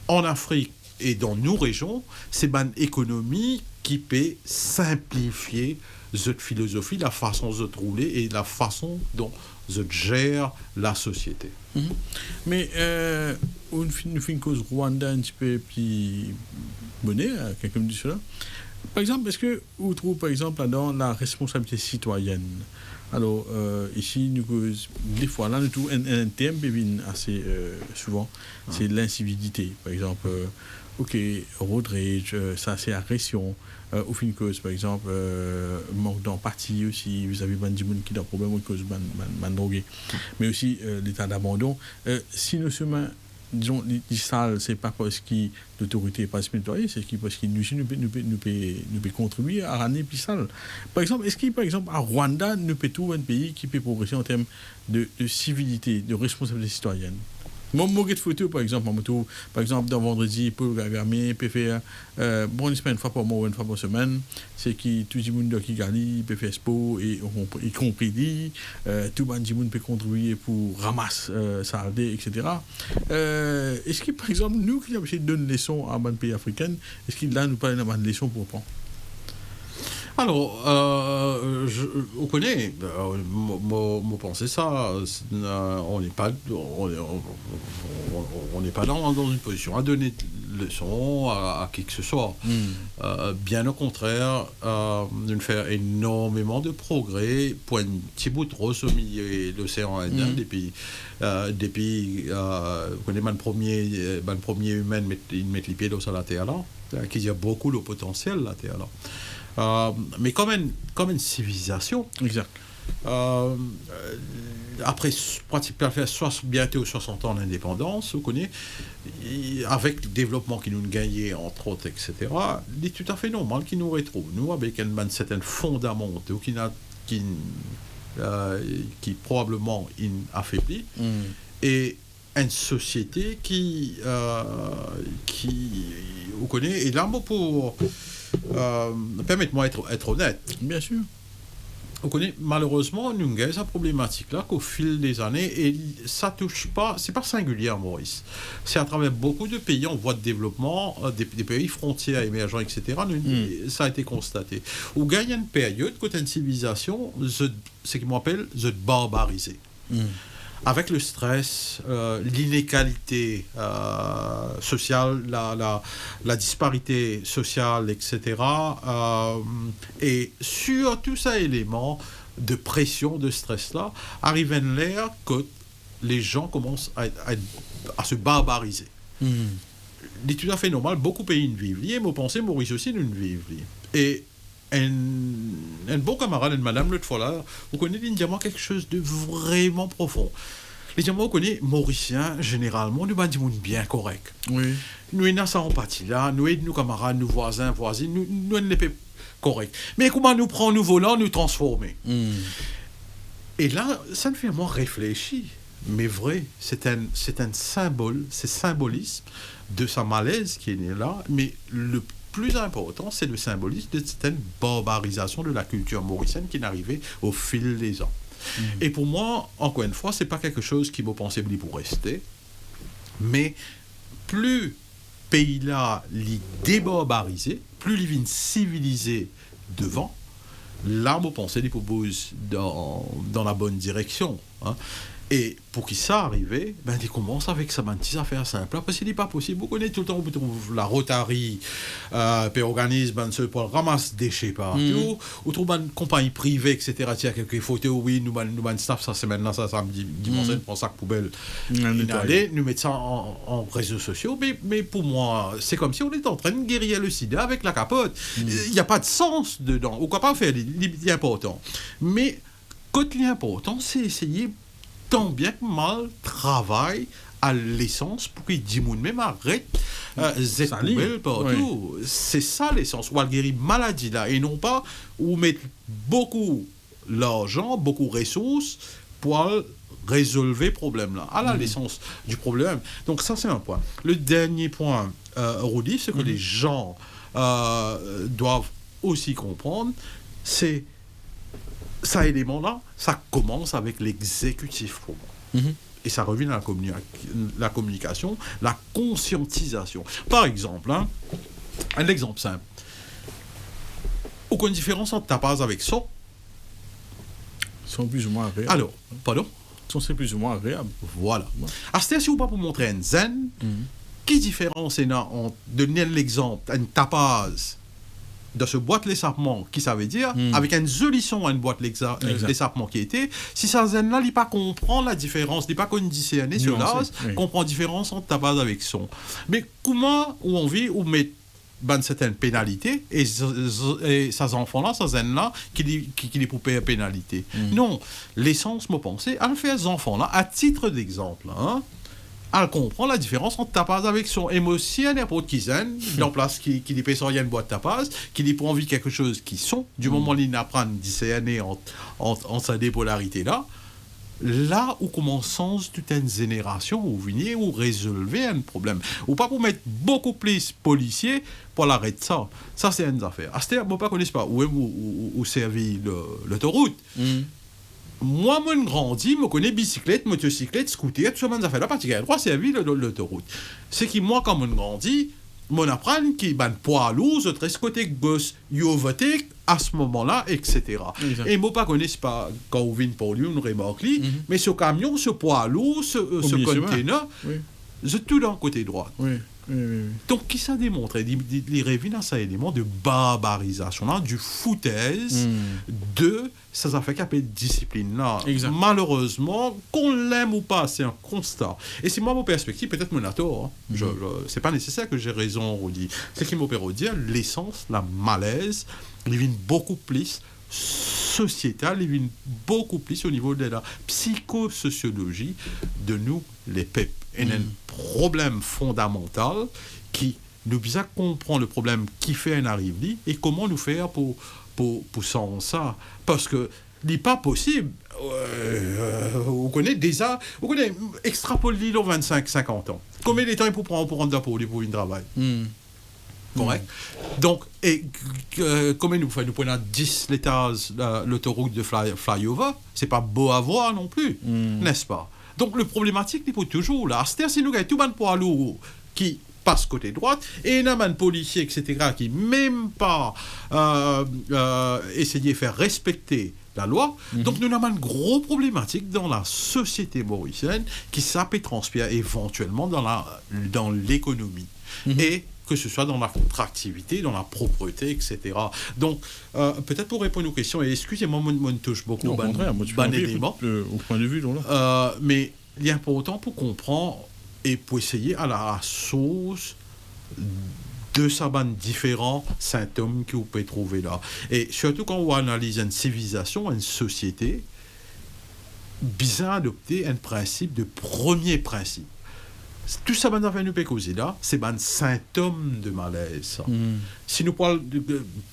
en Afrique et dans nos régions, c'est une économie qui peut simplifier cette philosophie, la façon de rouler et la façon dont je gère la société. Mais on fait une cause Rwanda un petit peu plus monnaie, quelqu'un me dit cela. Par exemple, est-ce que vous trouvez par exemple dans la responsabilité citoyenne? Alors ici, des fois là, nous trouvons un terme qui vient assez souvent, c'est l'incivilité. Par exemple, road rage, ça c'est agression. Au fin de cause, par exemple, manque d'empathie aussi vis-à-vis de gens qui ont des problèmes de cause de drogue. Mais aussi l'état d'abandon. Si nous sommes, disons, les salles, c'est pas parce que l'autorité n'est pas spirituelle, c'est parce que nous peut contribuer à ramener plus sale. Par exemple, est-ce que, par exemple, à Rwanda, nous peut trouver un pays qui peut progresser en termes de civilité, de responsabilité citoyenne? Mon moquette photo, par exemple, dans vendredi, Paul Kagame peut faire une fois par mois ou une fois par semaine. C'est que tout le monde qui gagne peut faire expo et y compris lui. Tout le monde peut contribuer pour ramasser ça, etc. Est-ce que, par exemple, nous qui avons essayé de donner une leçon à un pays africain, est-ce qu'il là nous parle d'une leçon pour prendre? Alors, on connaît, moi pensez ça, on n'est pas dans une position à donner de leçons à qui que ce soit. Bien au contraire, nous faisons énormément de progrès pour un petit bout de rose au milieu de l'océan Indien, des pays, on connaît le premier humain ils mettent les pieds dans la terre là, qu'il y a beaucoup de potentiel la terre là. Mais comme une civilisation. Exact. Après pratiquement bientôt 60 ans d'indépendance, vous connaissez, avec le développement qui nous gagnait, entre autres, etc., il est tout à fait normal qu'il nous retrouve. Nous, avec un certain fondamentaux qui probablement affaibli. Et une société qui vous connaissez, et là, pour permettez-moi d'être honnête. Bien sûr. Vous connaissez, malheureusement, nous avons cette problématique-là qu'au fil des années, et ça touche pas, c'est pas singulier, Maurice. C'est à travers beaucoup de pays en voie de développement, des pays frontières émergents, etc. Ça a été constaté. Où gagne une période, quand une civilisation, ce qu'on appelle the barbarisé. Avec le stress, l'inégalité sociale, la disparité sociale, etc. Et sur tous ces éléments de pression, de stress-là, arrive une ère que les gens commencent à se barbariser. C'est tout à fait normal, beaucoup de pays ne vivent. Et moi, pensez, Maurice aussi, ne vivent. Et un bon camarade, une madame, l'autre fois là, vous connaissez indirectement quelque chose de vraiment profond. Les gens, vous connaissez, Mauriciens, généralement, nous sommes bien corrects. Oui. Nous avons cette empathie-là, nous aidons nos camarades, nos voisins, voisines, nous sommes corrects. Mais comment nous prenons nos volants, nous transformer? Et là, ça me fait moi réfléchir. Mais vrai, c'est un symbole, c'est symbolisme de sa malaise qui est né là, mais le plus important, c'est le symbolisme de cette barbarisation de la culture mauricienne qui est arrivée au fil des ans. Et pour moi, encore une fois, c'est pas quelque chose qui me pensait pour rester, mais plus pays-là les débarbarisé, plus les vignes civilisées devant, là, me pensais les propose dans la bonne direction. Hein. Et pour qu'il ça arrive, ben il commence avec sa petite affaire simple. Parce qu'il n'est pas possible. Vous connaissez tout le temps, vous trouvez la Rotary, puis organisme, pour ramasse déchets partout, ou trouve une compagnie privée, etc. Il y a quelques photos, oui, nous staff, ça c'est maintenant, ça dimanche, on prend sac poubelle, nous mettons ça en réseaux sociaux. Mais pour moi, c'est comme si on était en train de guérir le sida avec la capote. Il n'y a pas de sens dedans. Ou quoi pas faire l'important. Mais, quand l'important, c'est essayer tant bien que mal travaille à l'essence pour qu'il dit même arrête cette poubelle partout. Oui. C'est ça l'essence. Ou guérir maladie là et non pas où mettre beaucoup l'argent, beaucoup de ressources pour résolver le problème là. À l'essence du problème. Donc ça c'est un point. Le dernier point, Rudy, c'est que les gens doivent aussi comprendre, c'est ça élément-là, ça commence avec l'exécutif pour moi. Et ça revient à la communication, la conscientisation. Par exemple, un exemple simple. Aucune différence entre tapas avec ça? Sont plus ou moins agréables. Alors, pardon? C'est plus ou moins agréable. Voilà. À ce si vous pas pour montrer un zen, quelle différence est entre donner l'exemple, un tapas de ce boîte l'échappement, qui ça veut dire, avec une solution à une boîte l'échappement qui était, si ça zen-là, il pas comprend la différence, il pas conditionné sur l'âge, comprend la différence entre tapas avec son. Mais comment ou on vit ou met certaines pénalités et ces enfants-là, ces zen-là, qui les pour payer pénalité. Non, l'essence, me pensée, à faire ces enfants-là, à titre d'exemple, elle comprend la différence entre tapas avec son émotion n'importe qui zen, dans place qui paie sur une boîte tapas, qui n'est pas envie quelque chose qui sont, du moment où il apprend discerner entre sa dépolarité là où commence toute une génération où venir ou résolver un problème. Ou pas pour mettre beaucoup plus policiers pour l'arrêter ça. Ça, c'est une affaire. À ce terme, moi, pas connais pas où servir l'autoroute. Moi, mon grandi, me connais bicyclette, motocyclette, scooter, tout ça, mon affaire là, parce qu'il y a droit servir l'autoroute. C'est que moi, quand mon grandi, mon apprendre qui ban poids lourd, je trace côté gauche, yovotique, à ce moment-là, etc. Et moi, pas connais pas quand on vient pour lui, on remarque, mais ce camion, ce poids lourd, ce container, c'est tout dans le côté droit. Donc, qui ça démontre? Il revient dans cet élément de barbarisation, du foutaise, de ces affaires qui appellent discipline. Là. Malheureusement, qu'on l'aime ou pas, c'est un constat. Et c'est moi, mon perspective, peut-être mon tort. C'est pas nécessaire que j'ai raison, Rudy. C'est qui m'opère dire l'essence, la malaise, il vient beaucoup plus sociétal, il vient beaucoup plus au niveau de la psychosociologie de nous, les peuples. Et un problème fondamental qui nous bien comprendre le problème qui fait un arrive et comment nous faire pour ça. Parce que n'est pas possible. On connaît déjà, extrapoler dans 25-50 ans. Combien de temps il faut prendre pour rendre pour une travail? Correct. Donc, comment nous faisons? Nous prenons 10 l'étage l'autoroute de flyover, c'est pas beau à voir non plus, n'est-ce pas? Donc, le problématique, il faut toujours là. C'est-à-dire, si nous avons tout le monde poids lourd qui passe côté droite, et il y a un policier, etc., qui même pas essayer de faire respecter la loi. Donc, nous avons une grosse problématique dans la société mauricienne qui s'appelle transpire éventuellement dans l'économie. Et que ce soit dans la contractivité, dans la propreté, etc. Donc, peut-être pour répondre aux questions, et excusez-moi, moi touche beaucoup au contraire, moi, au point de vue, là. Mais il est important pour comprendre et pour essayer à la source de ces différents symptômes que vous pouvez trouver là. Et surtout quand on analyse une civilisation, une société, bien adopter un principe de premier principe. Tout ça, nous peut causer là, c'est un symptôme de malaise. Si nous parlons,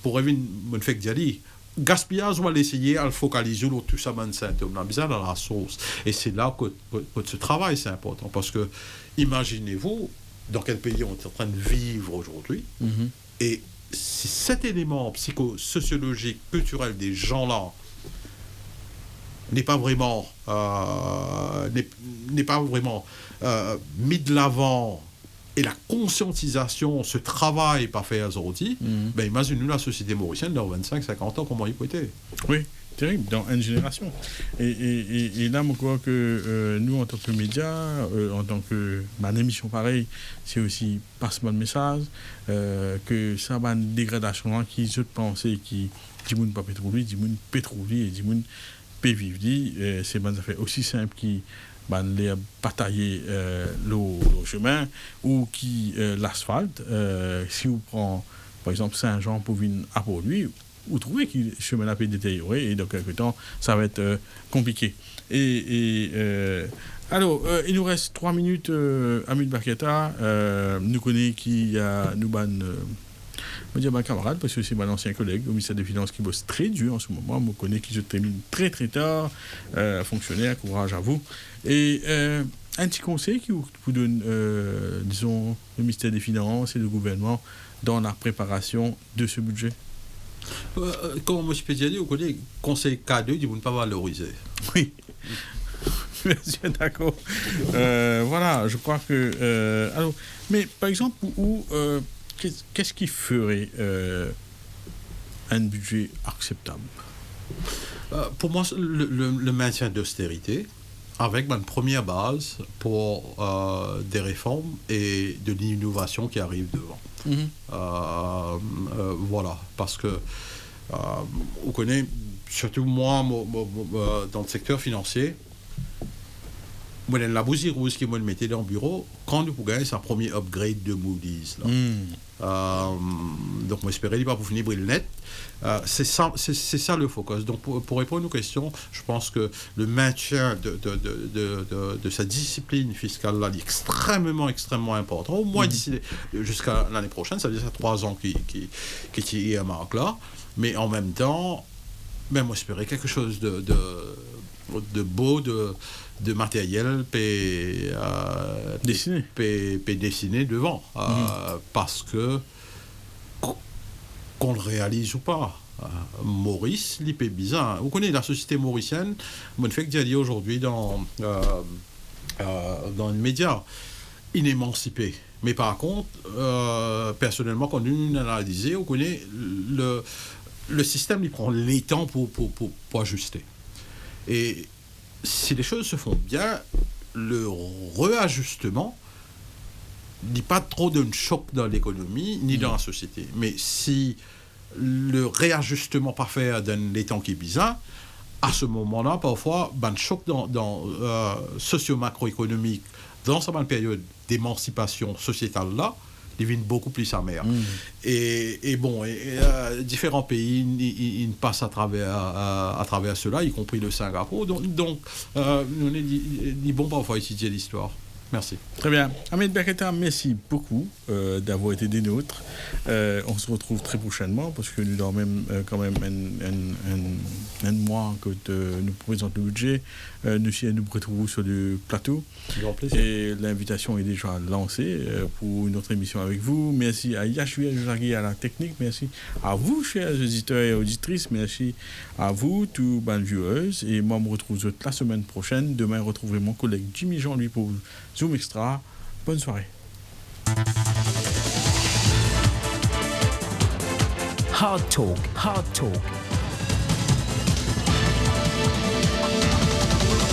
pour revenir, mon fait que dire, gaspillage, on va l'essayer à le focaliser sur tout ça, un symptôme, là, bizarre dans la source. Et c'est là que ce travail, c'est important. Parce que, imaginez-vous, dans quel pays on est en train de vivre aujourd'hui, et si cet élément psychosociologique, culturel des gens-là, n'est pas vraiment mis de l'avant et la conscientisation, ce travail pas fait aujourd'hui, ben imaginez-nous la société mauricienne dans 25-50 ans, comment il peut être. Oui, terrible, dans une génération. Et là, je crois que nous, en tant que médias, en tant que émission pareille, c'est aussi passement de message, que ça va une dégradation qui, je pense, qui dit moun pas pétrolier, dit moun pétrolier, dit moun vivre, c'est une affaire aussi simple qui les batailler le chemin ou qui l'asphalte. Si vous prenez par exemple Saint-Jean pour venir à Port-Louis, vous trouvez que le chemin a été détérioré et dans quelques temps ça va être compliqué. Alors, il nous reste 3 minutes. Amit Barketa, nous connaissons qui a nous ban. Je vais dire ma camarade, parce que c'est mon ancien collègue au ministère des Finances qui bosse très dur en ce moment. Je connais qui se termine très très tard. Fonctionnaire, courage à vous. Et un petit conseil qui vous donne, disons, le ministère des Finances et le gouvernement dans la préparation de ce budget. Comme je peux dire, vous connaissez conseil K2, ils ne vont pas valoriser. Oui. Monsieur, d'accord. Voilà, je crois que. Alors, mais par exemple, qu'est-ce qui ferait un budget acceptable? Pour moi, le maintien d'austérité, avec une première base pour des réformes et de l'innovation qui arrive devant. Voilà, parce que on connaît, surtout moi, dans le secteur financier, la bougie rouge qui me mettait dans le bureau, quand nous pouvons gagner sa premier upgrade de Moody's. Donc, moi, j'espérais qu'il va pour finir briller net. C'est ça le focus. Donc, pour répondre aux questions, je pense que le maintien de sa discipline fiscale là, est extrêmement important. Au moins d'ici jusqu'à l'année prochaine, ça veut dire 3 ans qui est marque là. Mais en même temps, même moi, j'espérais quelque chose de beau, de matériel dessiné devant. Parce que qu'on le réalise ou pas. Maurice, l'IP bizarre. Vous connaissez la société mauricienne, mon fait que j'ai aujourd'hui dans les médias, inémancipé. Mais par contre, personnellement, quand nous analysons, on connaît le système, il prend les temps pour ajuster. Et si les choses se font bien, le réajustement n'est pas trop d'un choc dans l'économie ni dans la société. Mais si le réajustement parfait dans les temps qui est bizarre, à ce moment-là, parfois, un choc dans socio-macroéconomique, dans cette période d'émancipation sociétale là, devient beaucoup plus amer. Et bon, différents pays ils passent à travers cela, y compris le Singapour. Donc on est dit bon parfois étudier l'histoire. Merci. Très bien. Hamid Berketa, merci beaucoup d'avoir été des nôtres. On se retrouve très prochainement parce que nous avons même quand même un mois que nous présentons le budget. Nous retrouvons sur le plateau. Et l'invitation est déjà lancée pour une autre émission avec vous. Merci à Yashua Jagui à la technique. Merci à vous, chers auditeurs et auditrices. Merci à vous, tous les viewers. Et moi, je me retrouve la semaine prochaine. Demain, je retrouverai mon collègue Jimmy Jean, lui, pour Zoom Extra. Bonne soirée. Hard Talk.